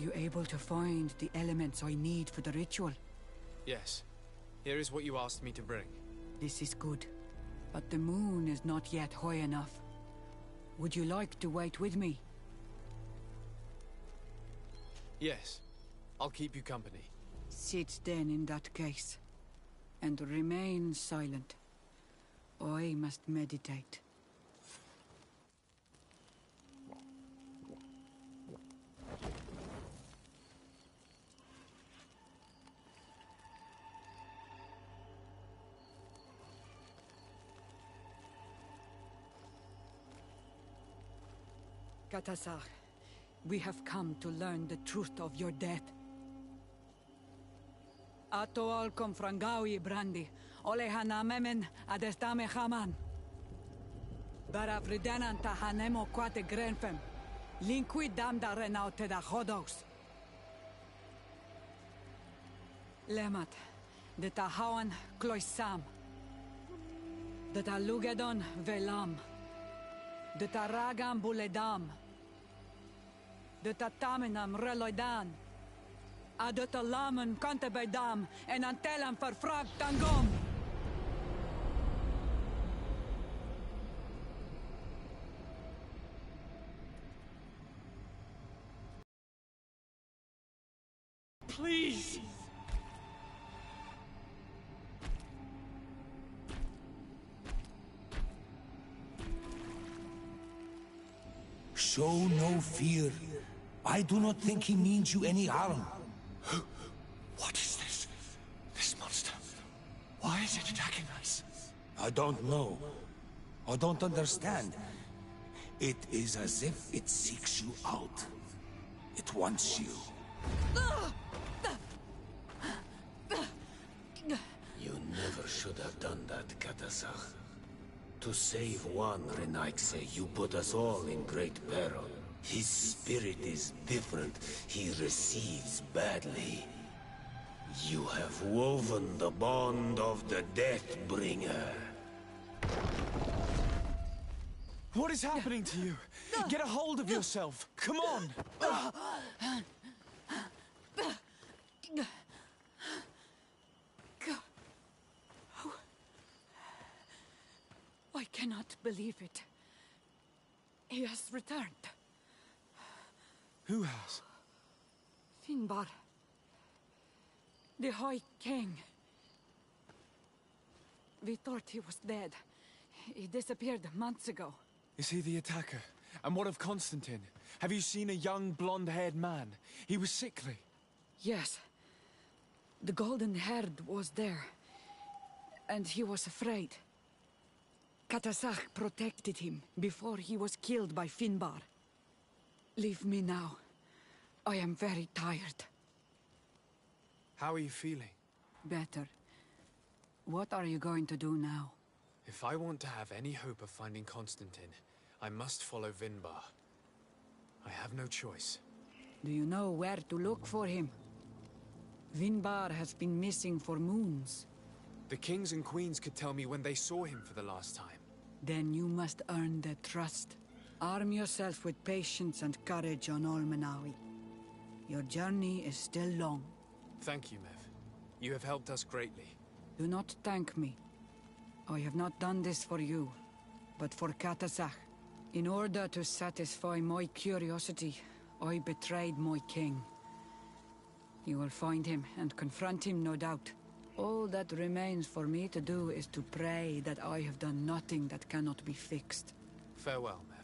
you able to find the elements I need for the ritual? Yes. Here is what you asked me to bring. This is good. But the moon is not yet high enough. Would you like to wait with me? Yes. I'll keep you company. Sit then in that case. And remain silent. I must meditate. Katasar, we have come to learn the truth of your death. Ato al confrangawi brandi, ole hanamemen adestame haman. Barafridenan tahanemo quate grenfem, linqui damda renaute da hodos. Lemat, de tahawan kloisam, de talugedon velam. De taragam buledam. De tataminam reloidan. A de talamen kantebedam en antelam verfrag tangom. Please! Show no fear. I do not think he means you any harm. What is this? This monster. Why is it attacking us? I don't know. I don't understand. It is as if it seeks you out. It wants you. You never should have done that, Katasach. To save one Renaikse, you put us all in great peril. His spirit is different. He receives badly. You have woven the bond of the Deathbringer. What is happening to you? Get a hold of yourself. Come on. I cannot believe it. He has returned. Who has? Finbar. The High King. We thought he was dead. He disappeared months ago. Is he the attacker? And what of Constantine? Have you seen a young blonde-haired man? He was sickly. Yes. The golden-haired was there. And he was afraid. Katasach protected him before he was killed by Finbar. Leave me now. I am very tired. How are you feeling? Better. What are you going to do now? If I want to have any hope of finding Constantine, I must follow Vinbar. I have no choice. Do you know where to look for him? Vinbar has been missing for moons. The kings and queens could tell me when they saw him for the last time. Then you must earn their trust. Arm yourself with patience and courage on Olmenawi. Your journey is still long. Thank you, Mev. You have helped us greatly. Do not thank me. I have not done this for you, but for Katasach. In order to satisfy my curiosity, I betrayed my king. You will find him and confront him, no doubt. All that remains for me to do is to pray that I have done nothing that cannot be fixed. Farewell, Mev.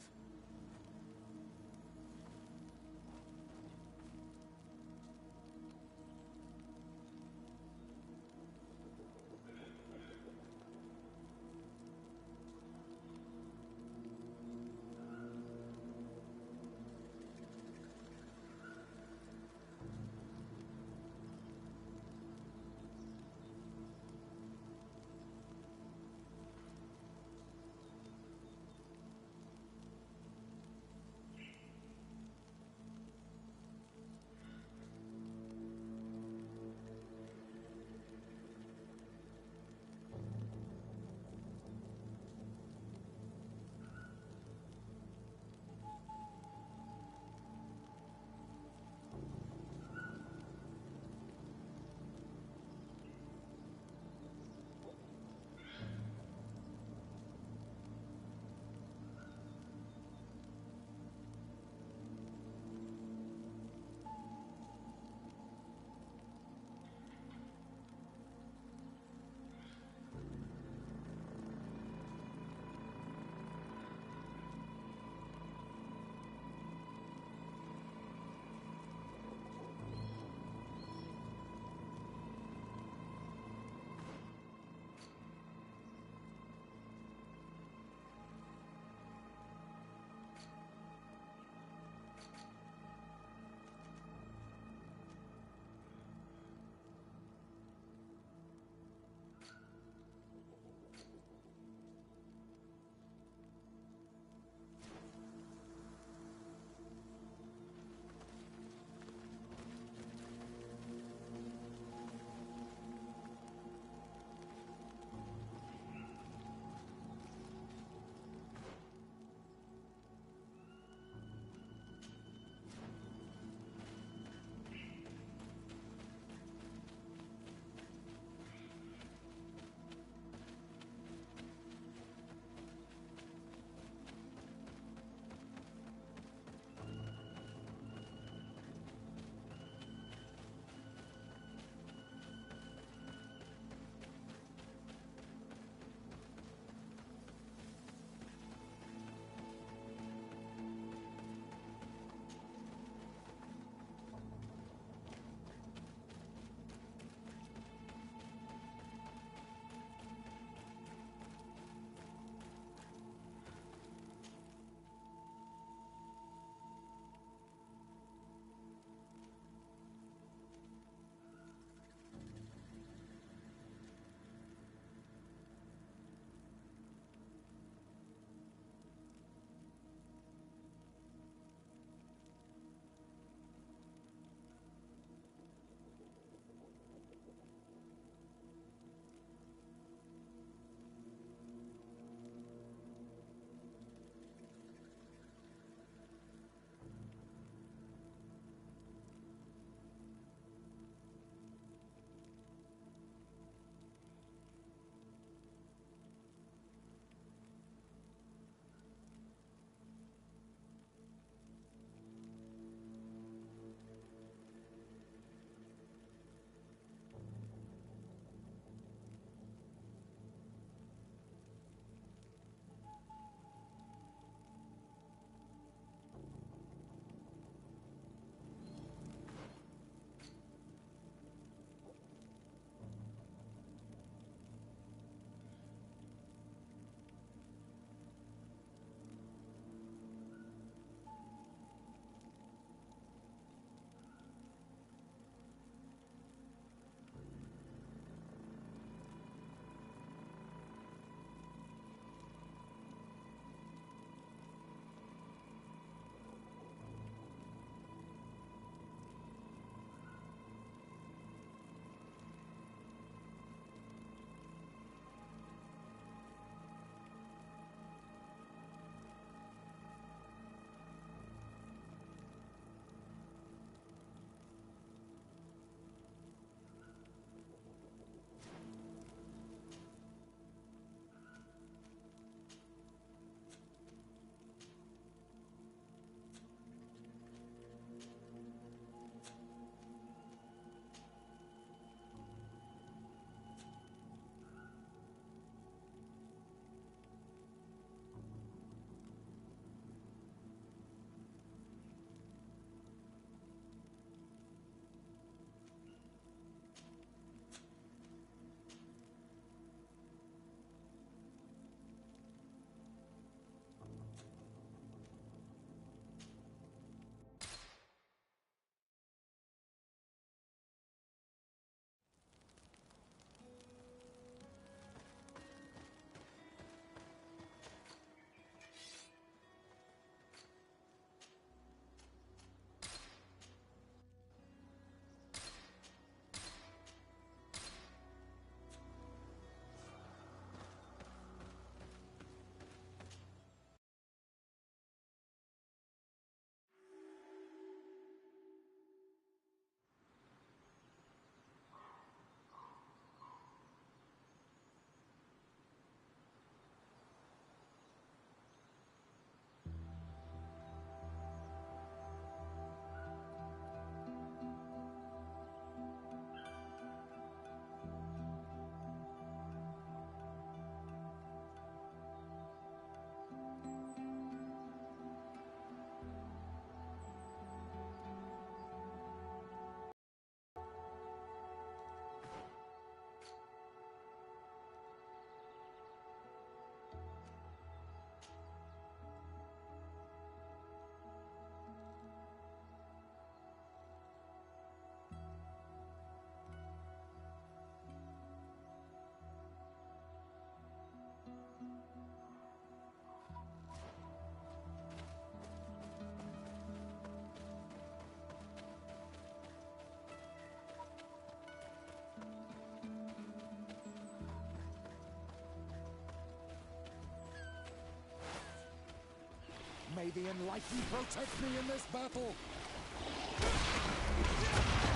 May the Enlightened protect me in this battle!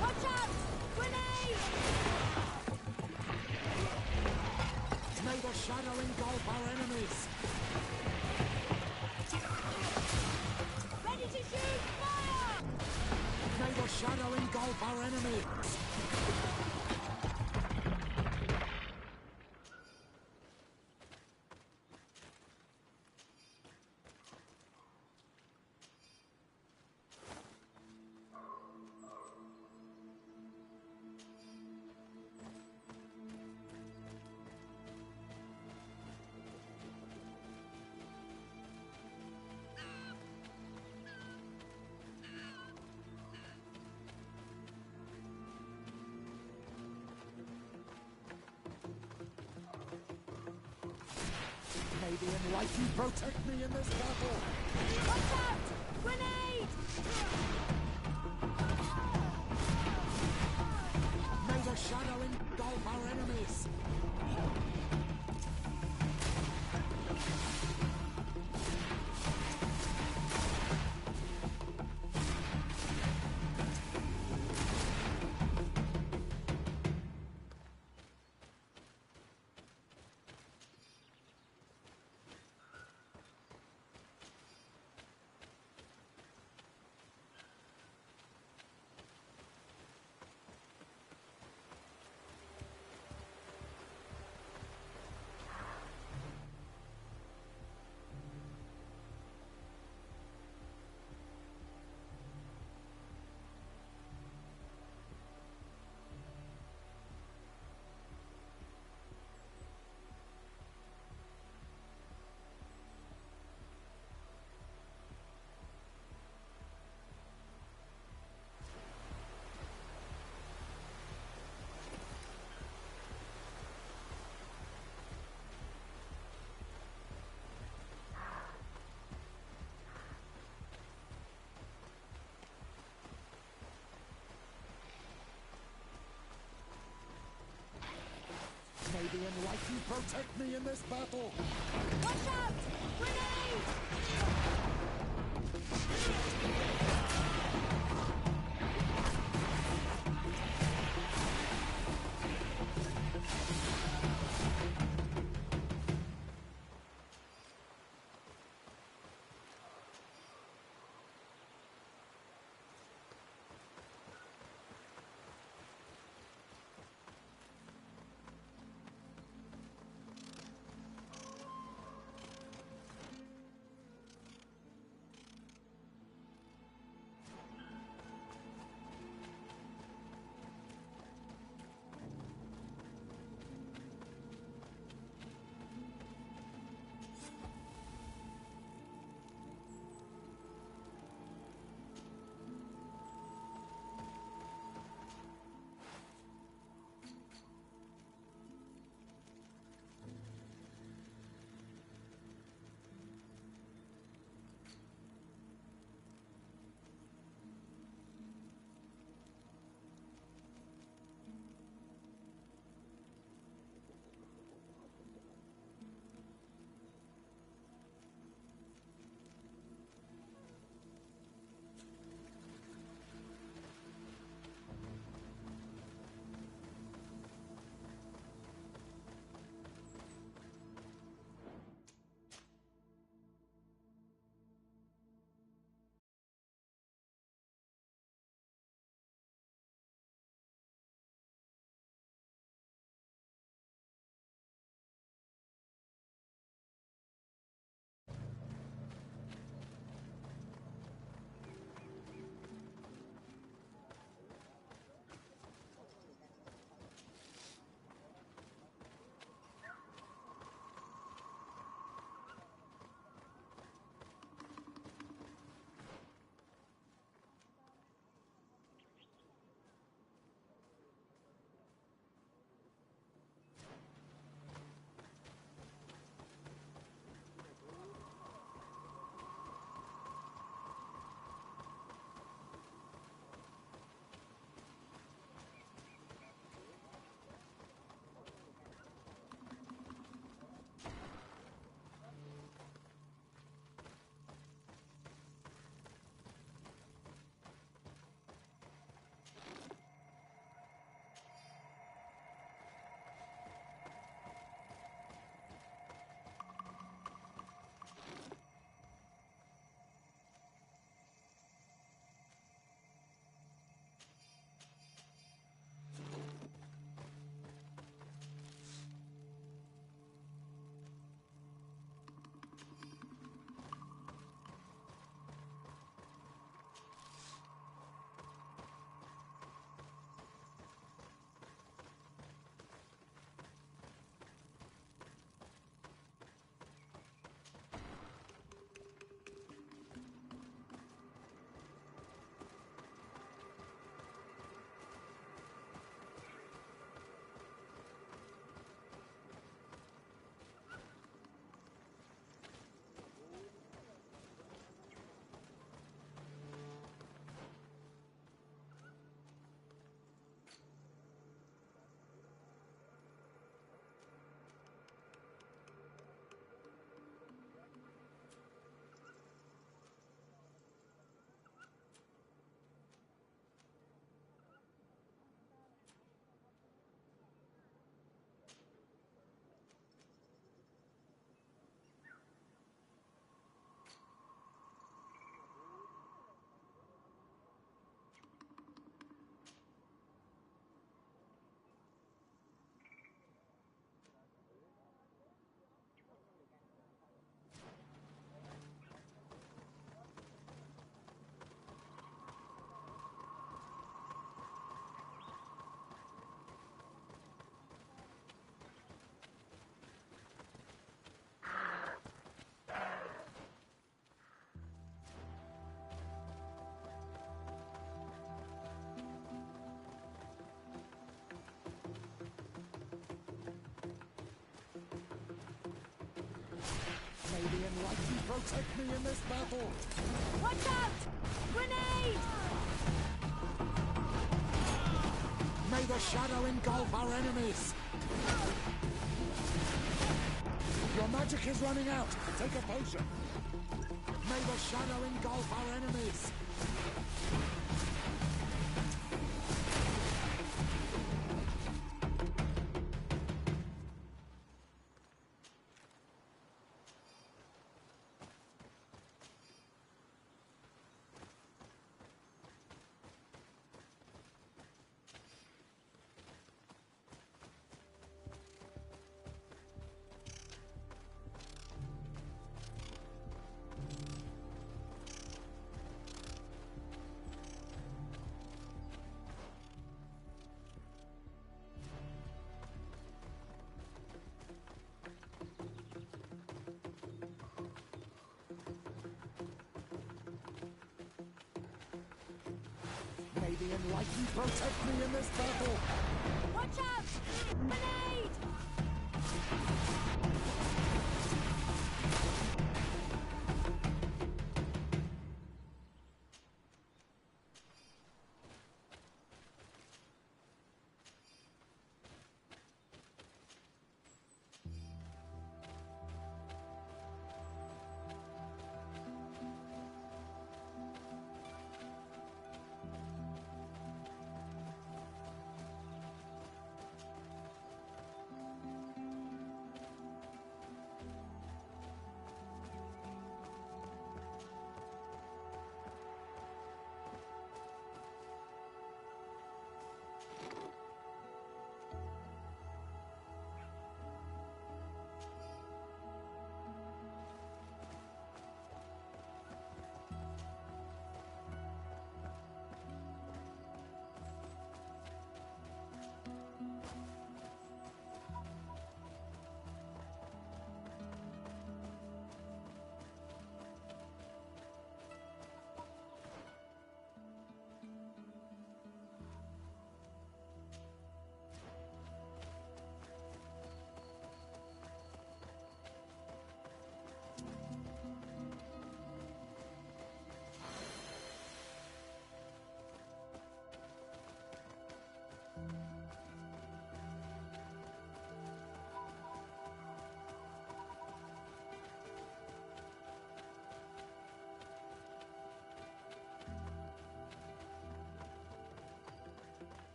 Watch out! Grenade! May the shadow engulf our enemies! Ready to shoot! Fire! May the shadow engulf our enemies! May the Enlightened protect me in this battle! Watch out! Grenade! May the shadow engulf our enemies! May the Enlightened protect me in this battle! Watch out! Grenade! protect me in this battle! Watch out! Grenade! May the shadow engulf our enemies! Your magic is running out! Take a potion! May the shadow engulf our enemies! May the enlightened protect me in this battle! Watch out! Grenade!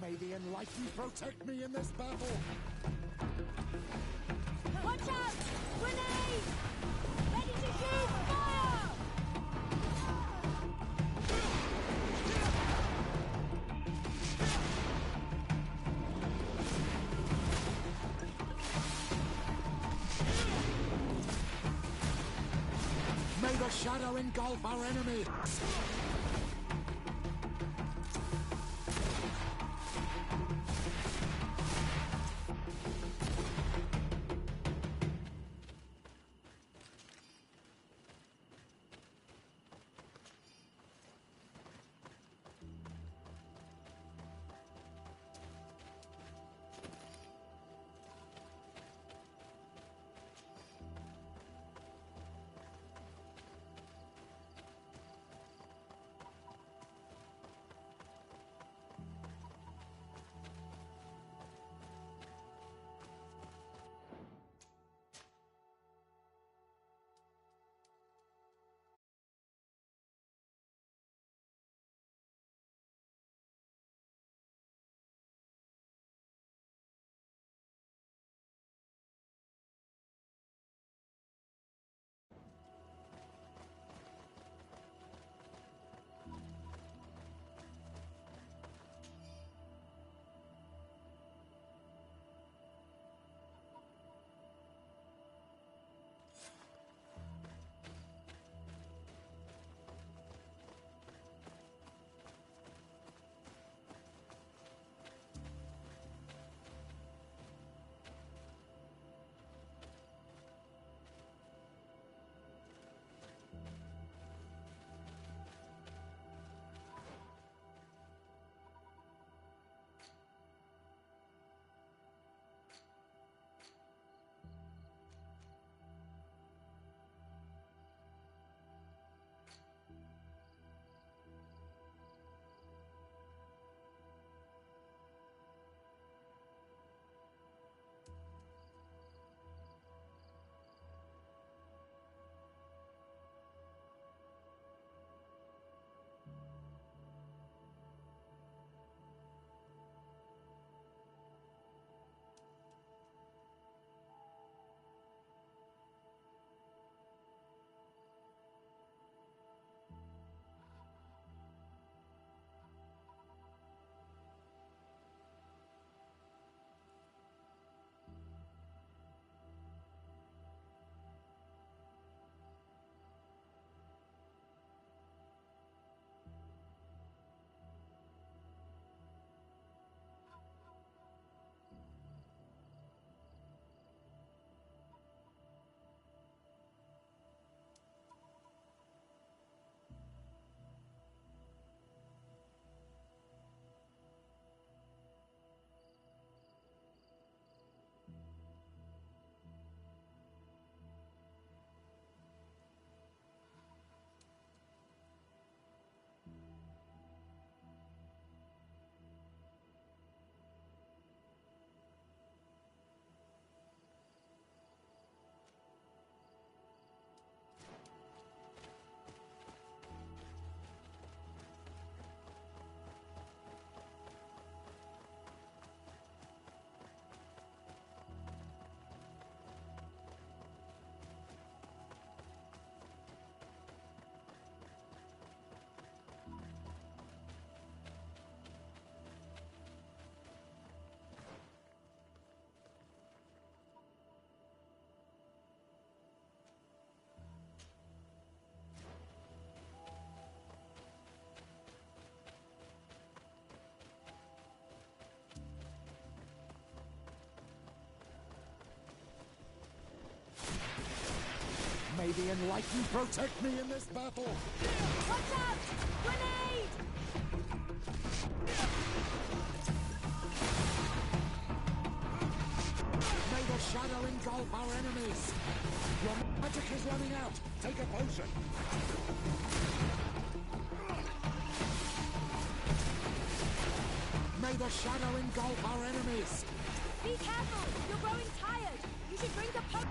May the enlightened protect me in this battle! Watch out! Grenade! Ready to shoot! Fire! May the shadow engulf our enemies! May the Enlightened protect me in this battle! Watch out! Grenade! May the shadow engulf our enemies! Your magic is running out! Take a potion! May the shadow engulf our enemies! Be careful! You're growing tired! You should drink a potion!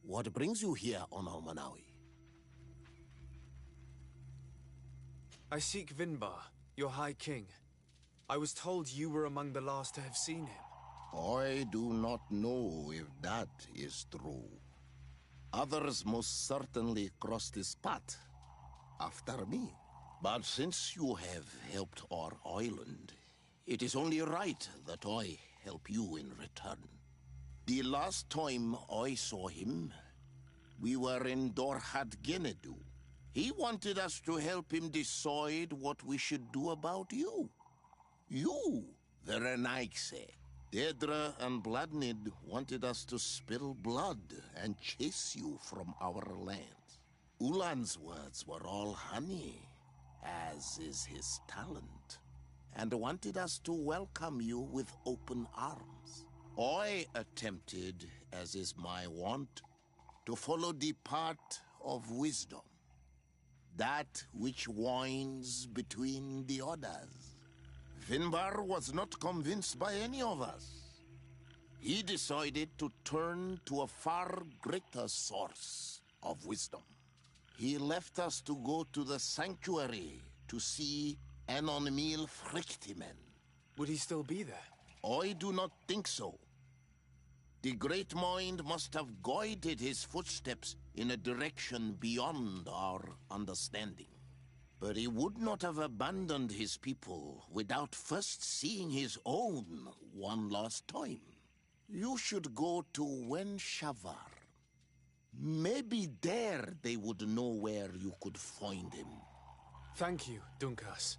What brings you here, Ono Manawi? I seek Vinbar, your High King. I was told you were among the last to have seen him. I do not know if that is true. Others most certainly crossed his path after me. But since you have helped our island, it is only right that I help you in return. The last time I saw him, we were in Dorhat Genedu. He wanted us to help him decide what we should do about you. You, the Renaigse. Dedra and Bladnid wanted us to spill blood and chase you from our lands. Ulan's words were all honey. as is his talent, and wanted us to welcome you with open arms. I attempted, as is my wont, to follow the path of wisdom, that which winds between the others. Finbar was not convinced by any of us. He decided to turn to a far greater source of wisdom. He left us to go to the sanctuary to see Enonmil Frichtimen. Would he still be there? I do not think so. The Great Mind must have guided his footsteps in a direction beyond our understanding. But he would not have abandoned his people without first seeing his own one last time. You should go to Wen Shavar. Maybe there they would know where you could find him. Thank you, Dunkas.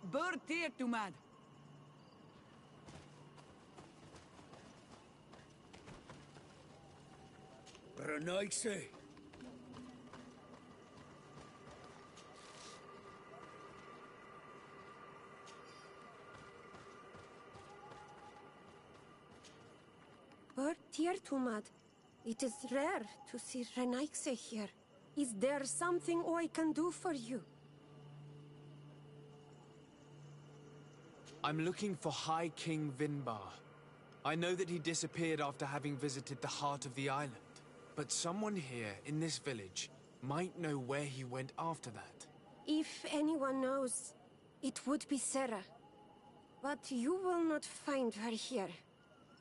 Bertir, Tumad. Renaigse. Bertir, Tumad. It is rare to see Renaigse here. Is there something I can do for you? I'm looking for High King Vinbar. I know that he disappeared after having visited the heart of the island. But someone here in this village might know where he went after that. If anyone knows, it would be Sarah. But you will not find her here.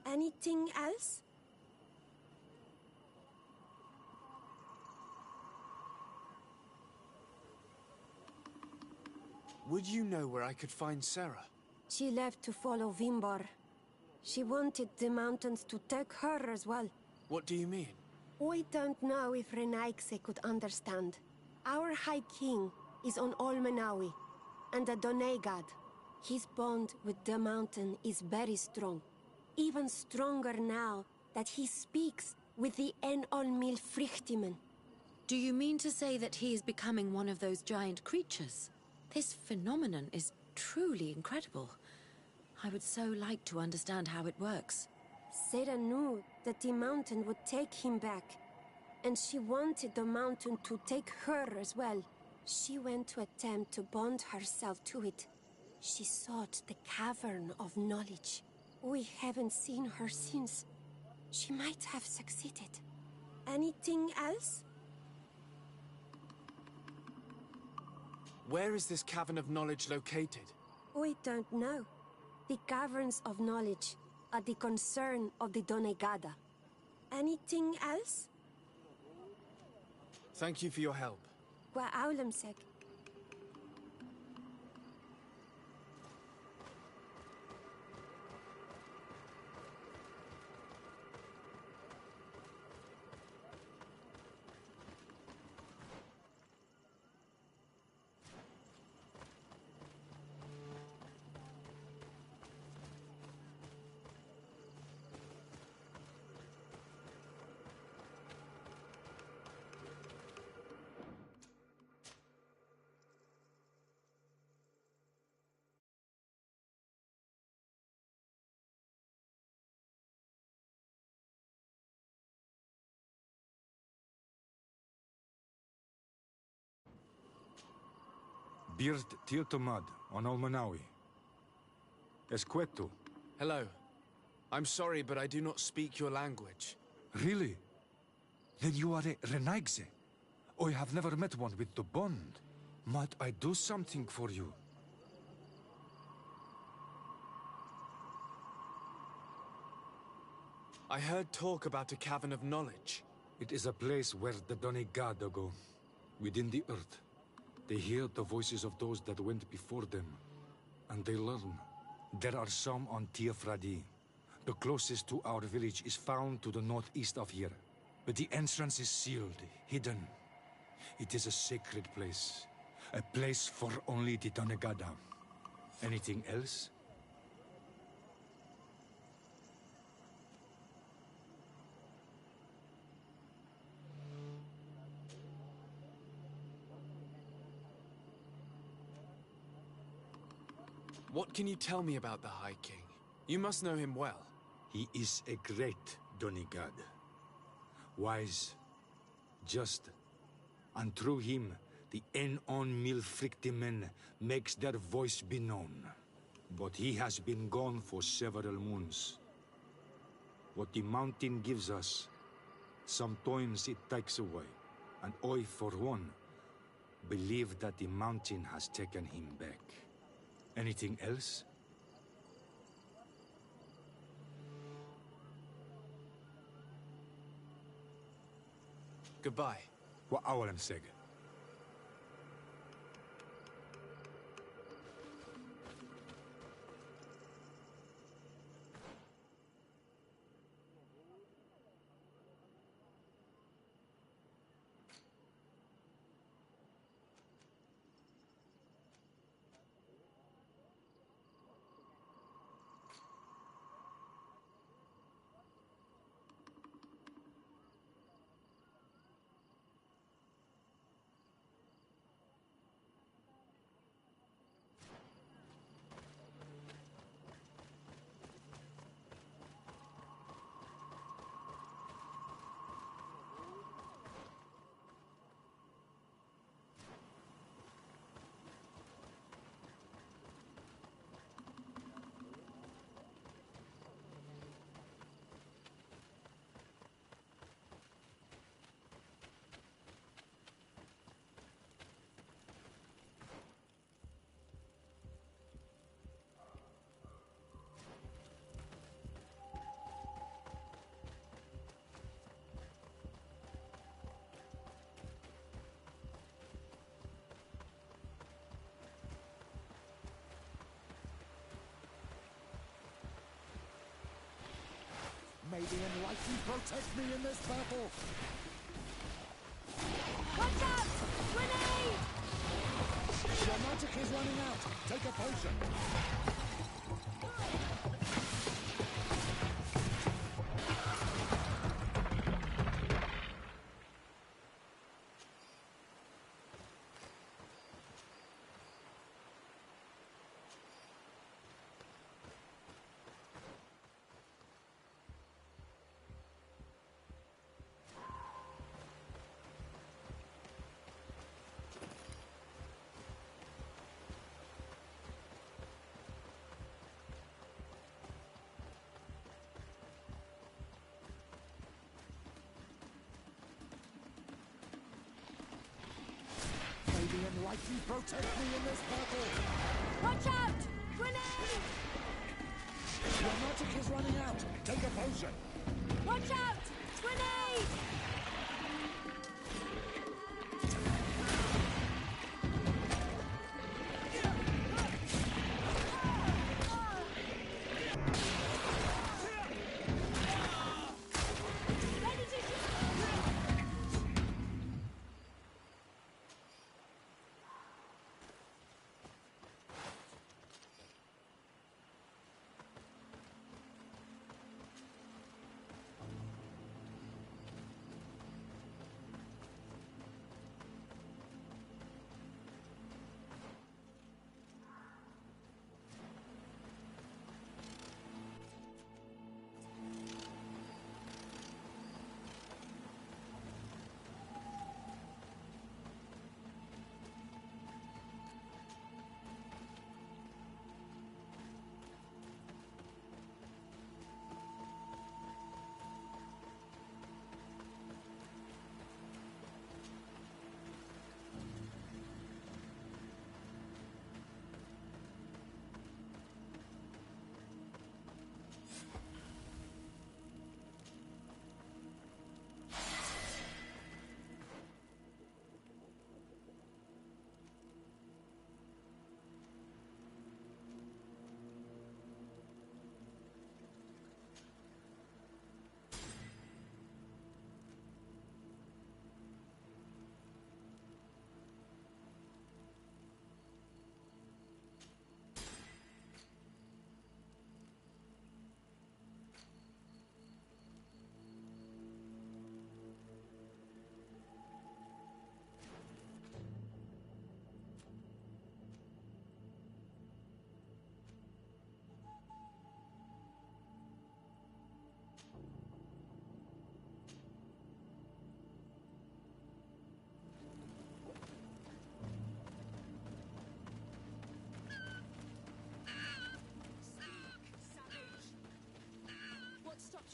Anything else? Would you know where I could find Sarah? She left to follow Vimbar. She wanted the mountains to take her as well. What do you mean? I don't know if Renaigse could understand. Our High King is on Olmenawi, and a Donegad. His bond with the mountain is very strong. Even stronger now that he speaks with the Enolmil Frichtimen. Do you mean to say that he is becoming one of those giant creatures? This phenomenon is truly incredible. I would so like to understand how it works. Sarah knew that the mountain would take him back, and she wanted the mountain to take her as well. She went to attempt to bond herself to it. She sought the Cavern of Knowledge. We haven't seen her since. She might have succeeded. Anything else? Where is this Cavern of Knowledge located? We don't know. The Caverns of Knowledge are the concern of the Donegada. Anything else? Thank you for your help. Wa awlamsek. Birt Tiltomad on Almanawi. Esqueto. Hello. I'm sorry, but I do not speak your language. Really? Then you are a Renaigse. I have never met one with the bond. Might I do something for you? I heard talk about a Cavern of Knowledge. It is a place where the Donegada go, within the earth. They hear the voices of those that went before them, and they learn. There are some on Tiafradi. The closest to our village is found to the northeast of here. But the entrance is sealed, hidden. It is a sacred place. A place for only the Donegada. Anything else? What can you tell me about the High King? You must know him well. He is a great Donegad. Wise, just, and through him, the Enon Milfrictimen makes their voice be known. But he has been gone for several moons. What the mountain gives us, sometimes it takes away. And I, for one, believe that the mountain has taken him back. Anything else? Goodbye. Wa awalem seg. May the Enlightened protect me in this battle! Watch out! Grenade! Your magic is running out! Take a potion! might you protect me in this battle! Watch out! Grenade! Your magic is running out! Take a potion! Watch out! Grenade!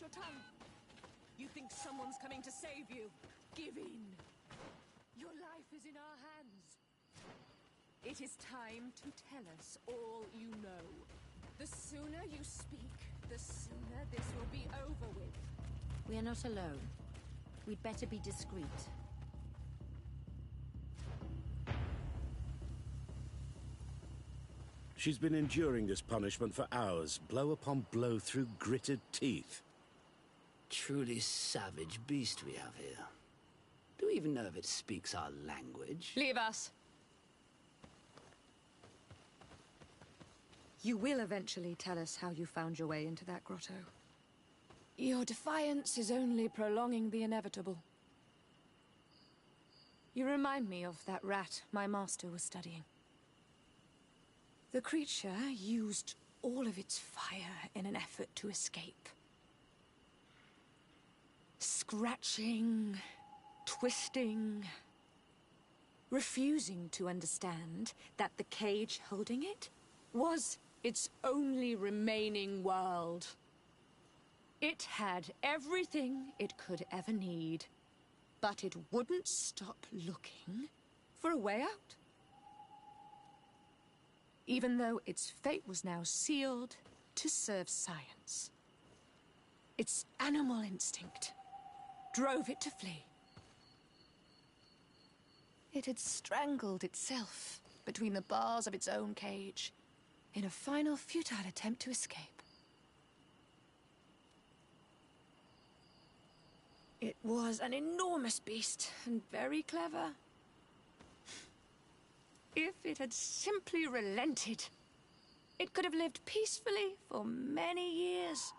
Your tongue. You think someone's coming to save you? Give in. Your life is in our hands. It is time to tell us all you know. The sooner you speak, the sooner this will be over with. We are not alone. We'd better be discreet. She's been enduring this punishment for hours, blow upon blow through gritted teeth. Truly savage beast we have here. Do we even know if it speaks our language? Leave us. You will eventually tell us how you found your way into that grotto. Your defiance is only prolonging the inevitable. You remind me of that rat my master was studying. The creature used all of its fire in an effort to escape. Scratching, twisting, refusing to understand that the cage holding it was its only remaining world. It had everything it could ever need, but it wouldn't stop looking for a way out. Even though its fate was now sealed to serve science. Its animal instinct drove it to flee. It had strangled itself between the bars of its own cage in a final futile attempt to escape. It was an enormous beast and very clever. If it had simply relented, it could have lived peacefully for many years.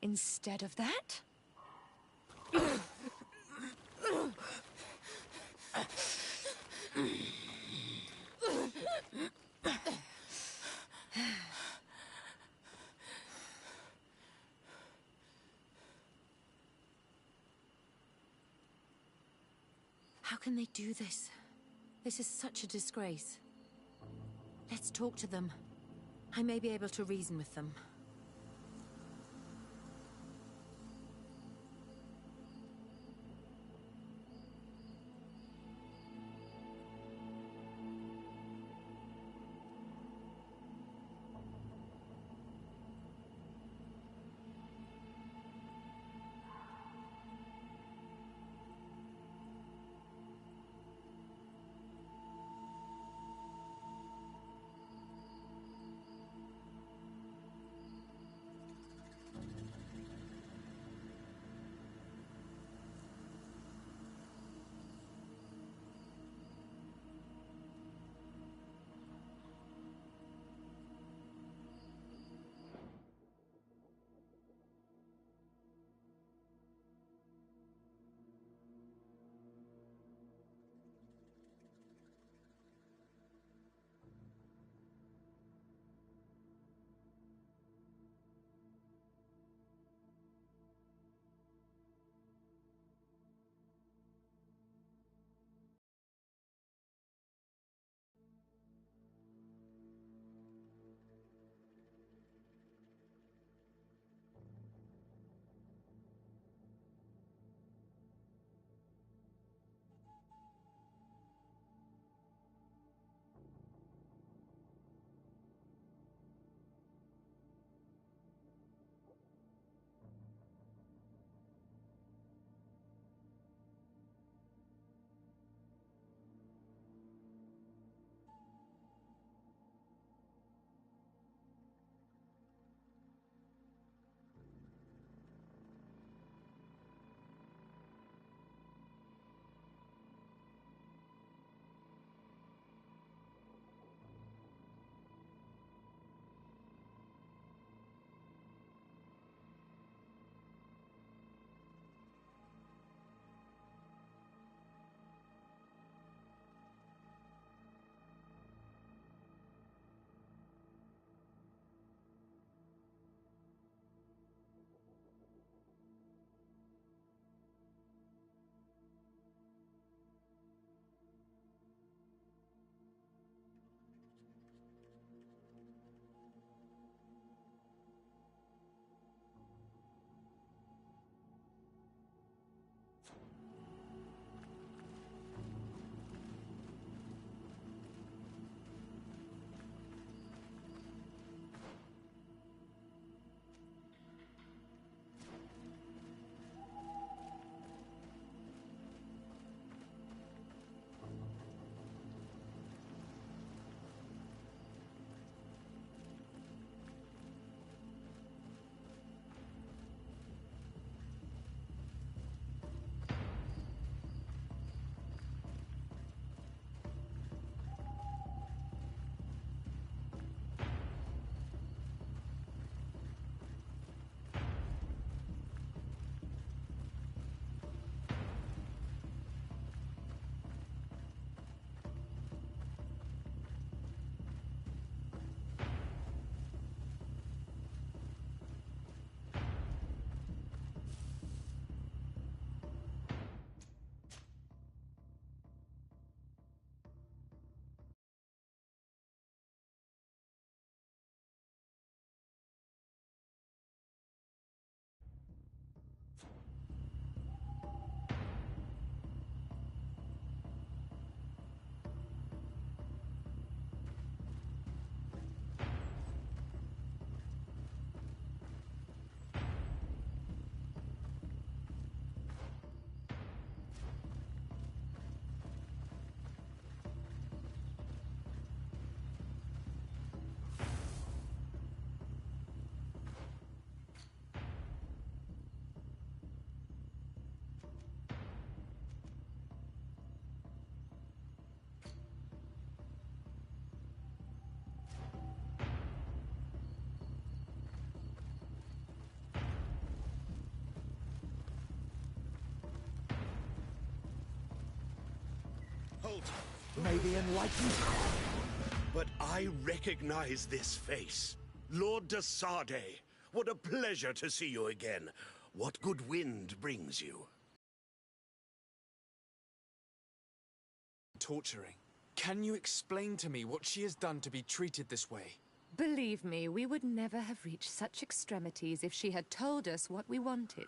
Instead of that... How can they do this? This is such a disgrace. Let's talk to them. I may be able to reason with them. world may be enlightened. But I recognize this face. Lord de Sardet, what a pleasure to see you again. What good wind brings you? Torturing. Can you explain to me what she has done to be treated this way? Believe me, we would never have reached such extremities if she had told us what we wanted.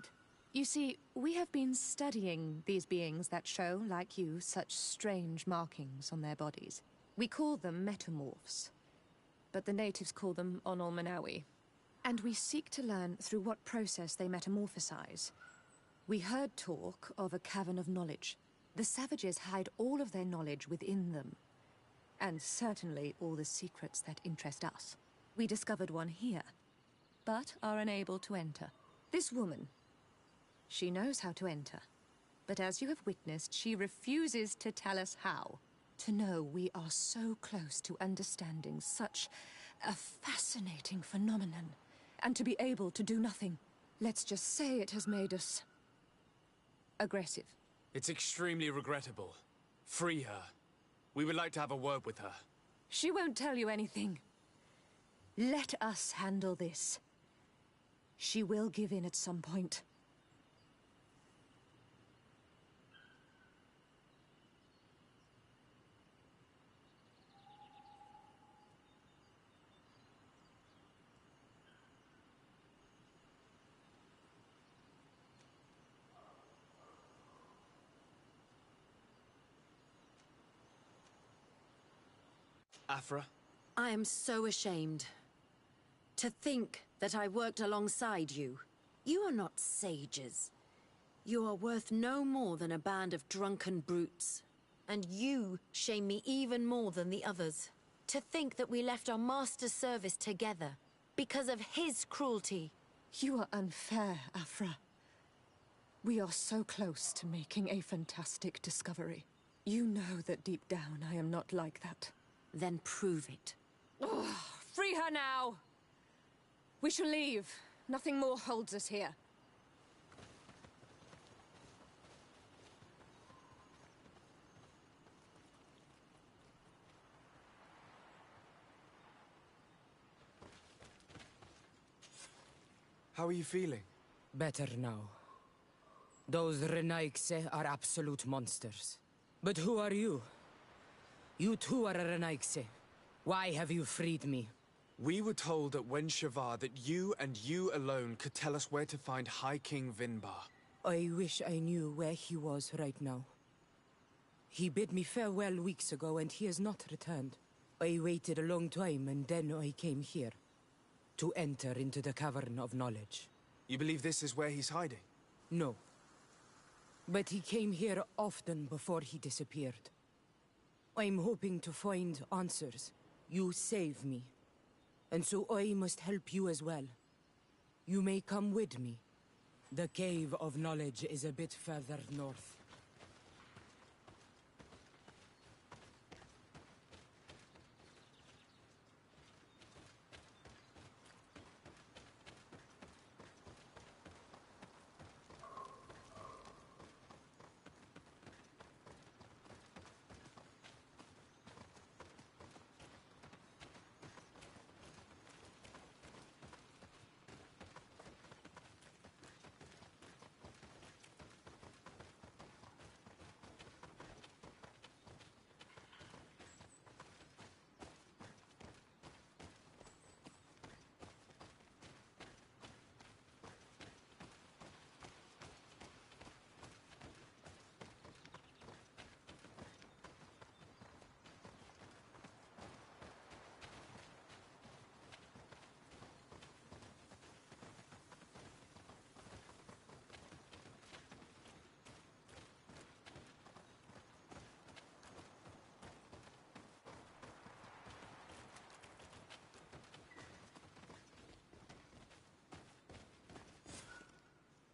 You see, we have been studying these beings that show, like you, such strange markings on their bodies. We call them metamorphs, but the natives call them Onol Manawi. And we seek to learn through what process they metamorphosize. We heard talk of a cavern of knowledge. The savages hide all of their knowledge within them. And certainly all the secrets that interest us. We discovered one here, but are unable to enter. This woman, she knows how to enter. But as you have witnessed, she refuses to tell us how. To know we are so close to understanding such a fascinating phenomenon, and to be able to do nothing. Let's just say it has made us aggressive. It's extremely regrettable. Free her. We would like to have a word with her. She won't tell you anything. Let us handle this. She will give in at some point. Afra? I am so ashamed. To think that I worked alongside you. You are not sages. You are worth no more than a band of drunken brutes. And you shame me even more than the others. To think that we left our master's service together because of his cruelty. You are unfair, Afra. We are so close to making a fantastic discovery. You know that deep down I am not like that. Then prove it. Oh, free her now! We shall leave. Nothing more holds us here. How are you feeling? Better now. Those Renaigse are absolute monsters. But who are you? You too are a Renaigse. Why have you freed me? We were told at Wen Shavar that you and you alone could tell us where to find High King Vinbar. I wish I knew where he was right now. He bid me farewell weeks ago and he has not returned. I waited a long time and then I came here. To enter into the Cavern of Knowledge. You believe this is where he's hiding? No. But he came here often before he disappeared. I'm hoping to find answers. You save me. And so I must help you as well. You may come with me. The Cave of Knowledge is a bit further north.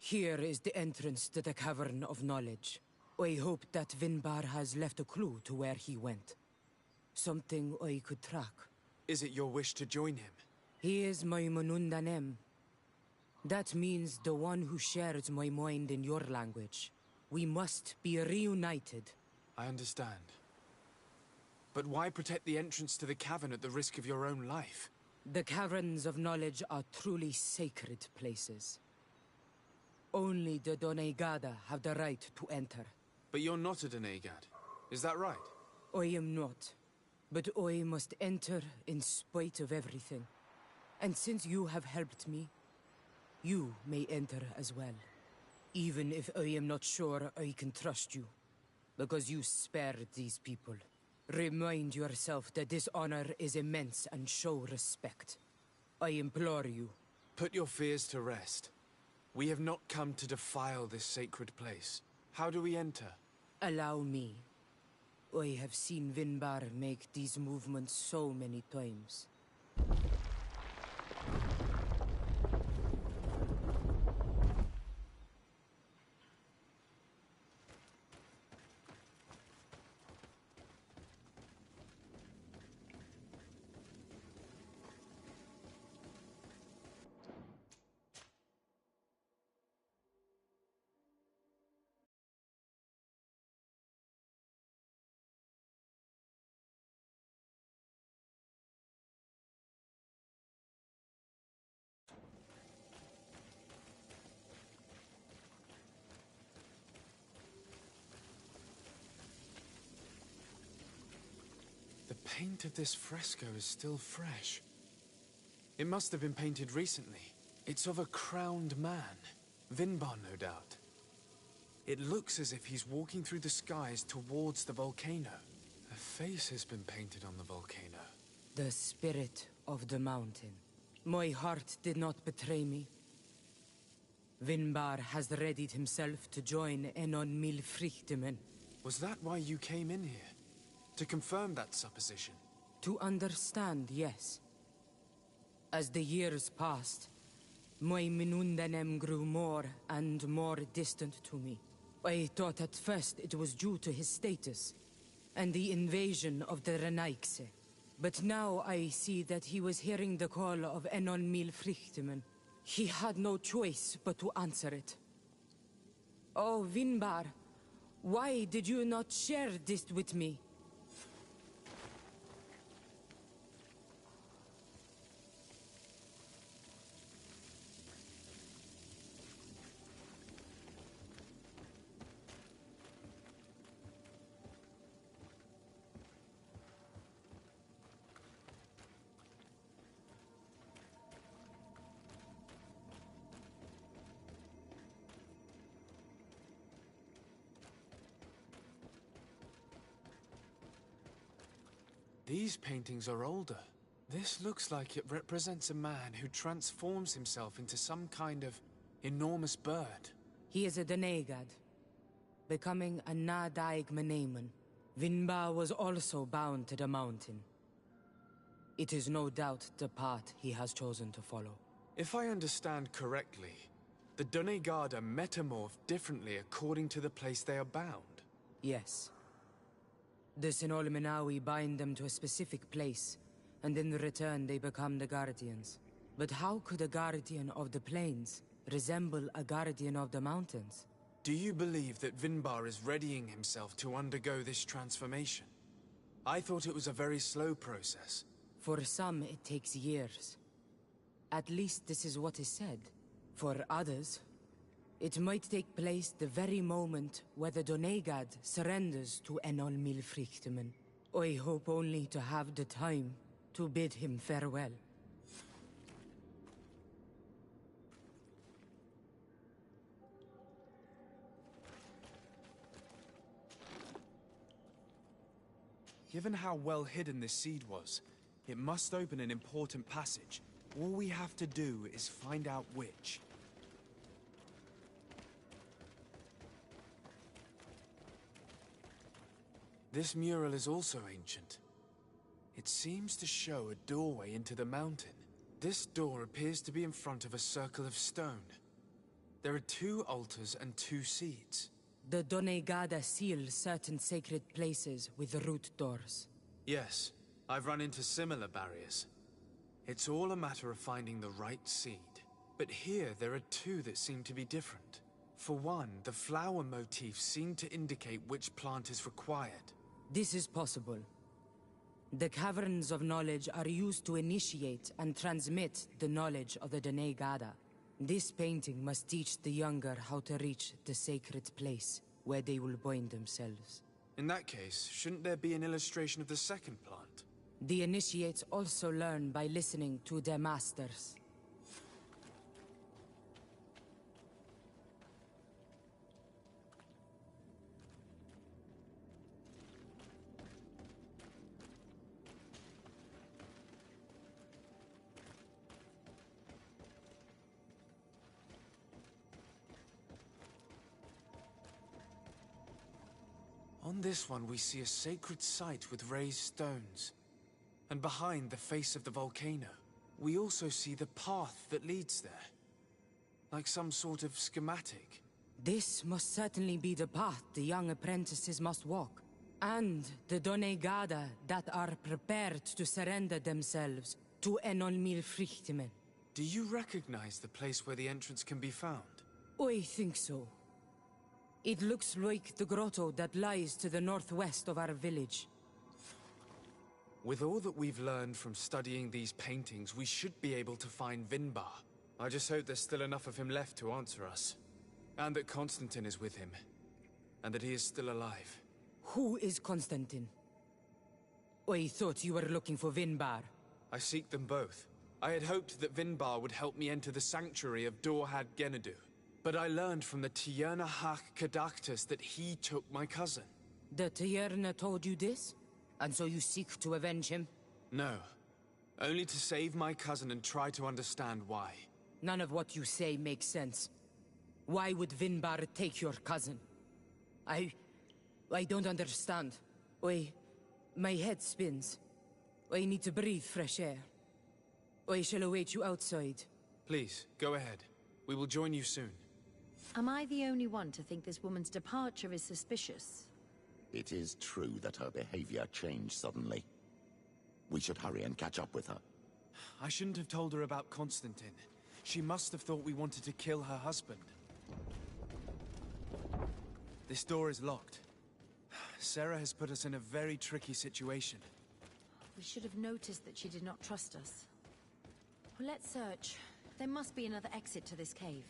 Here is the entrance to the Cavern of Knowledge. I hope that Vinbar has left a clue to where he went. Something I could track. Is it your wish to join him? He is my Manundanem. That means the one who shares my mind in your language. We must be reunited. I understand. But why protect the entrance to the cavern at the risk of your own life? The caverns of knowledge are truly sacred places. Only the Donegada have the right to enter. But you're not a Donegad, is that right? I am not. But I must enter in spite of everything. And since you have helped me, you may enter as well. Even if I am not sure I can trust you. Because you spared these people. Remind yourself that this honor is immense and show respect. I implore you. Put your fears to rest. We have not come to defile this sacred place. How do we enter? Allow me. I have seen Vinbar make these movements so many times. The paint of this fresco is still fresh. It must have been painted recently. It's of a crowned man. Vinbar, no doubt. It looks as if he's walking through the skies towards the volcano. A face has been painted on the volcano. The spirit of the mountain. My heart did not betray me. Vinbar has readied himself to join Enon Milfrichtemen. Was that why you came in here? To confirm that supposition? To understand, yes. As the years passed, my Minundanem grew more and more distant to me. I thought at first it was due to his status, and the invasion of the Renaigse. But now I see that he was hearing the call of Enon Milfrichtemen. He had no choice but to answer it. Oh, Vinbar, why did you not share this with me? These paintings are older. This looks like it represents a man who transforms himself into some kind of enormous bird. He is a Donegad, becoming a Nadaig Meneman. Vinbar was also bound to the mountain. It is no doubt the path he has chosen to follow. If I understand correctly, the Donegada metamorph differently according to the place they are bound. Yes. The Sinolminawi bind them to a specific place, and in return they become the Guardians. But how could a Guardian of the Plains resemble a Guardian of the Mountains? Do you believe that Vinbar is readying himself to undergo this transformation? I thought it was a very slow process. For some, it takes years. At least this is what is said. For others, it might take place the very moment where the Donegad surrenders to Enol Milfrichtemen. I hope only to have the time to bid him farewell. Given how well hidden this seed was, it must open an important passage. All we have to do is find out which. This mural is also ancient. It seems to show a doorway into the mountain. This door appears to be in front of a circle of stone. There are 2 altars and 2 seeds. The Donegada seal certain sacred places with root doors. Yes, I've run into similar barriers. It's all a matter of finding the right seed. But here there are 2 that seem to be different. For one, the flower motifs seem to indicate which plant is required. This is possible. The Caverns of Knowledge are used to initiate and transmit the knowledge of the Dene Gada. This painting must teach the younger how to reach the sacred place, where they will bind themselves. In that case, shouldn't there be an illustration of the second plant? The initiates also learn by listening to their masters. On this one, we see a sacred site with raised stones. And behind the face of the volcano, we also see the path that leads there. Like some sort of schematic. This must certainly be the path the young apprentices must walk. And the Done Gada that are prepared to surrender themselves to Enon Milfrichtemen. Do you recognize the place where the entrance can be found? I think so. It looks like the grotto that lies to the northwest of our village. With all that we've learned from studying these paintings, we should be able to find Vinbar. I just hope there's still enough of him left to answer us. And that Constantine is with him. And that he is still alive. Who is Constantine? I thought you were looking for Vinbar. I seek them both. I had hoped that Vinbar would help me enter the sanctuary of Dorhad Genadu. But I learned from the Tierna Hach Kadactus that he took my cousin. The Tierna told you this? And so you seek to avenge him? No. Only to save my cousin and try to understand why. None of what you say makes sense. Why would Vinbar take your cousin? I don't understand. My head spins. I need to breathe fresh air. I shall await you outside. Please, go ahead. We will join you soon. Am I the only one to think this woman's departure is suspicious? It is true that her behavior changed suddenly. We should hurry and catch up with her. I shouldn't have told her about Constantine. She must have thought we wanted to kill her husband. This door is locked. Sarah has put us in a very tricky situation. We should have noticed that she did not trust us. Well, let's search. There must be another exit to this cave.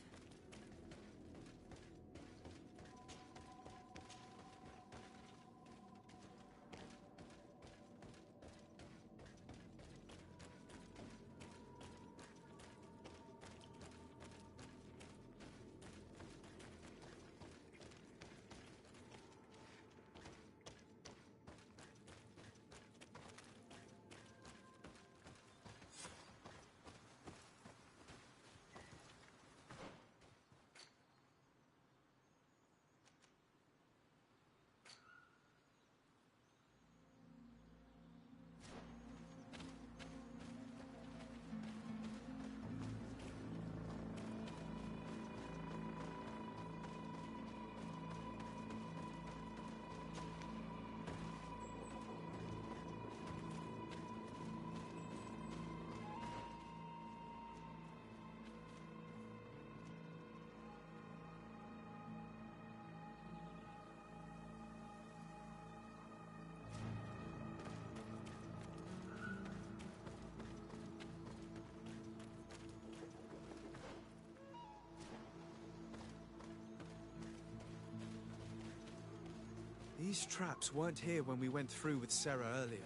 These traps weren't here when we went through with Sarah earlier.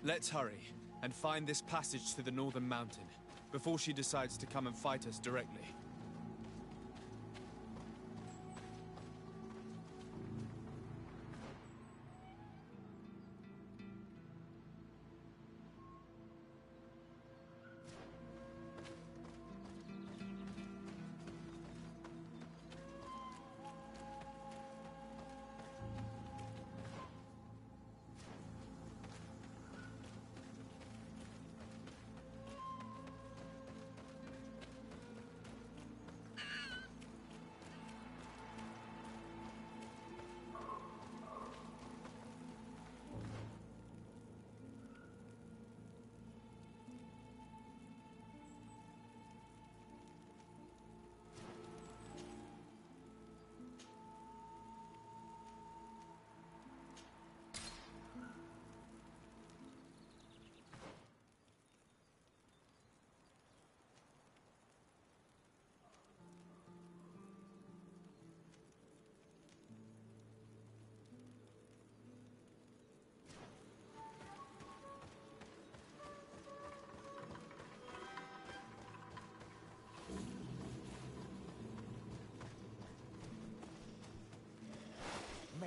Let's hurry and find this passage to the northern mountain before she decides to come and fight us directly.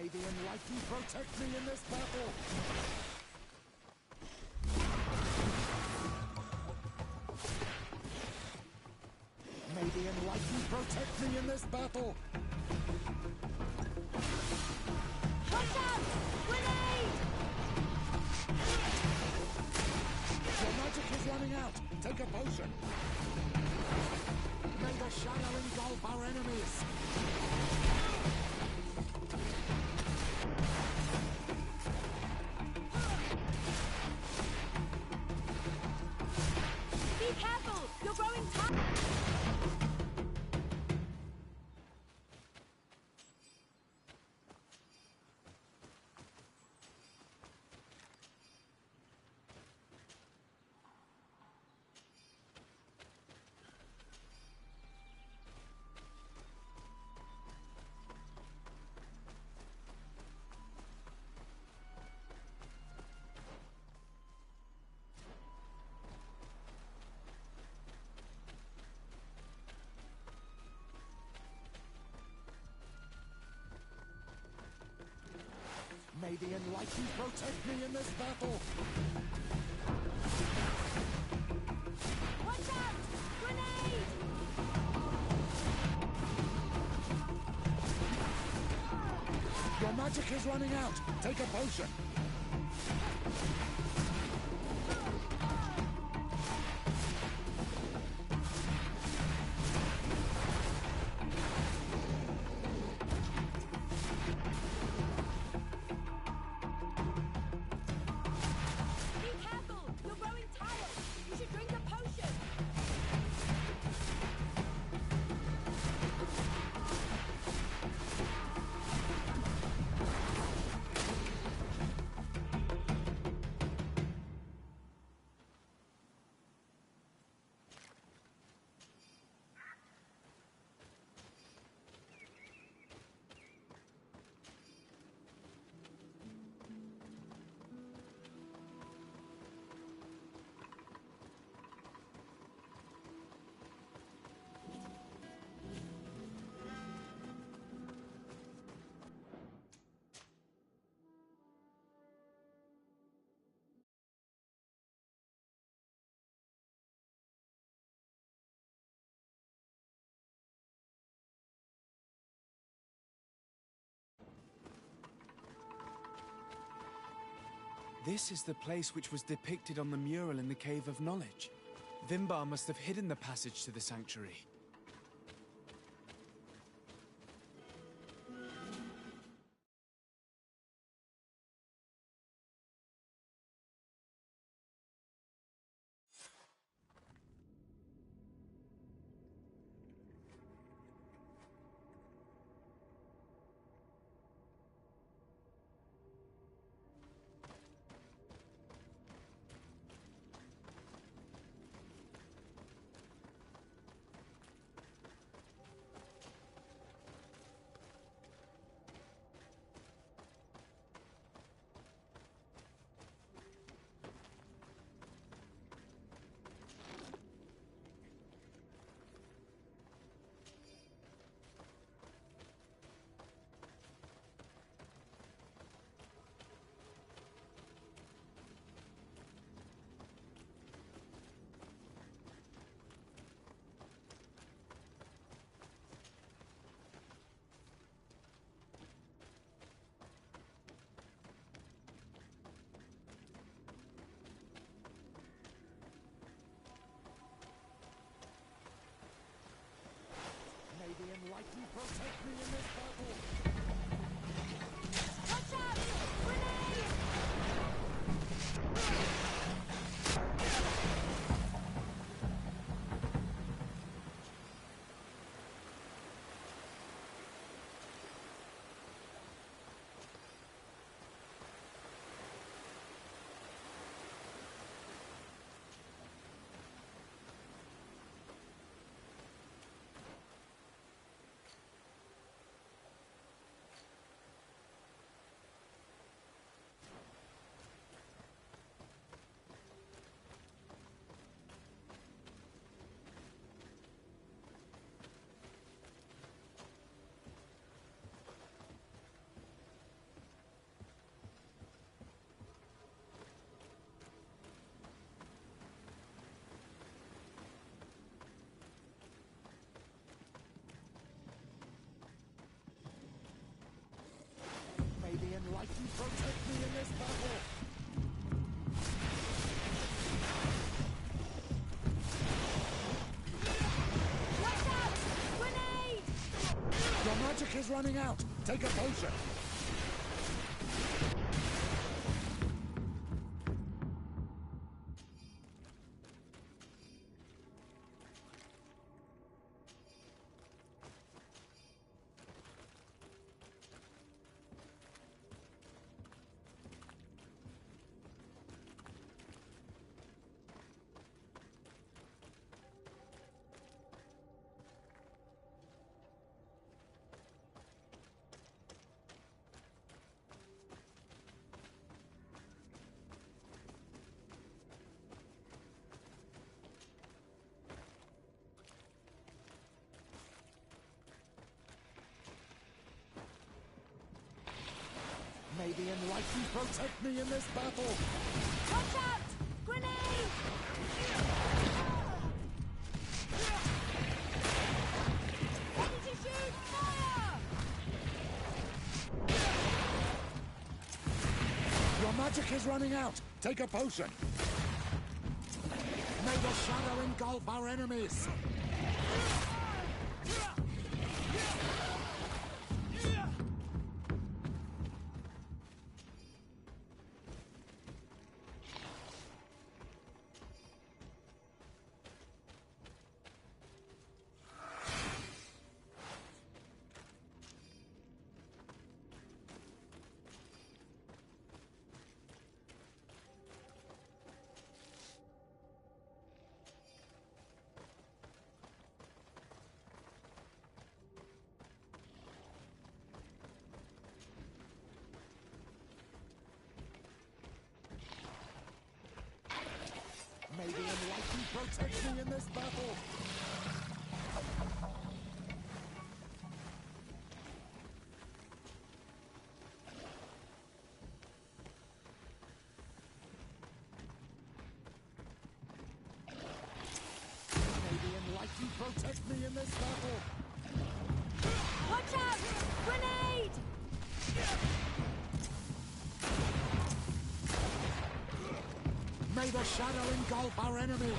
May the Enlightened protect me in this battle! May the Enlightened protect me in this battle! Watch out! Grenade! Your magic is running out! Take a potion! May the shadow engulf our enemies! Be careful! You're growing tired! May the Enlightened protect me in this battle! Watch out! Grenade! Your magic is running out! Take a potion! Be careful! You're growing tired! You should drink a potion! This is the place which was depicted on the mural in the Cave of Knowledge. Vimbar must have hidden the passage to the sanctuary. May the Enlightened protect me in this battle! Watch out! Grenade! is running out. Take a potion. May the Enlightened protect me in this battle! Watch out! Grenade! Ready to shoot! Fire! Your magic is running out. Take a potion. May the shadow engulf our enemies. May the Enlightened protect me in this battle! May the Enlightened protect me in this battle! Watch out! Grenade! May the shadow engulf our enemy!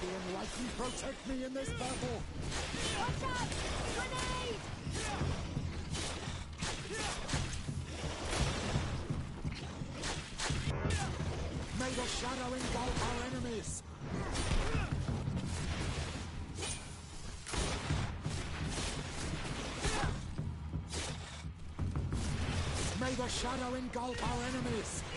the Enlightened protect me in this battle! Watch out! Grenade! May the shadow engulf our enemies! May the shadow engulf our enemies!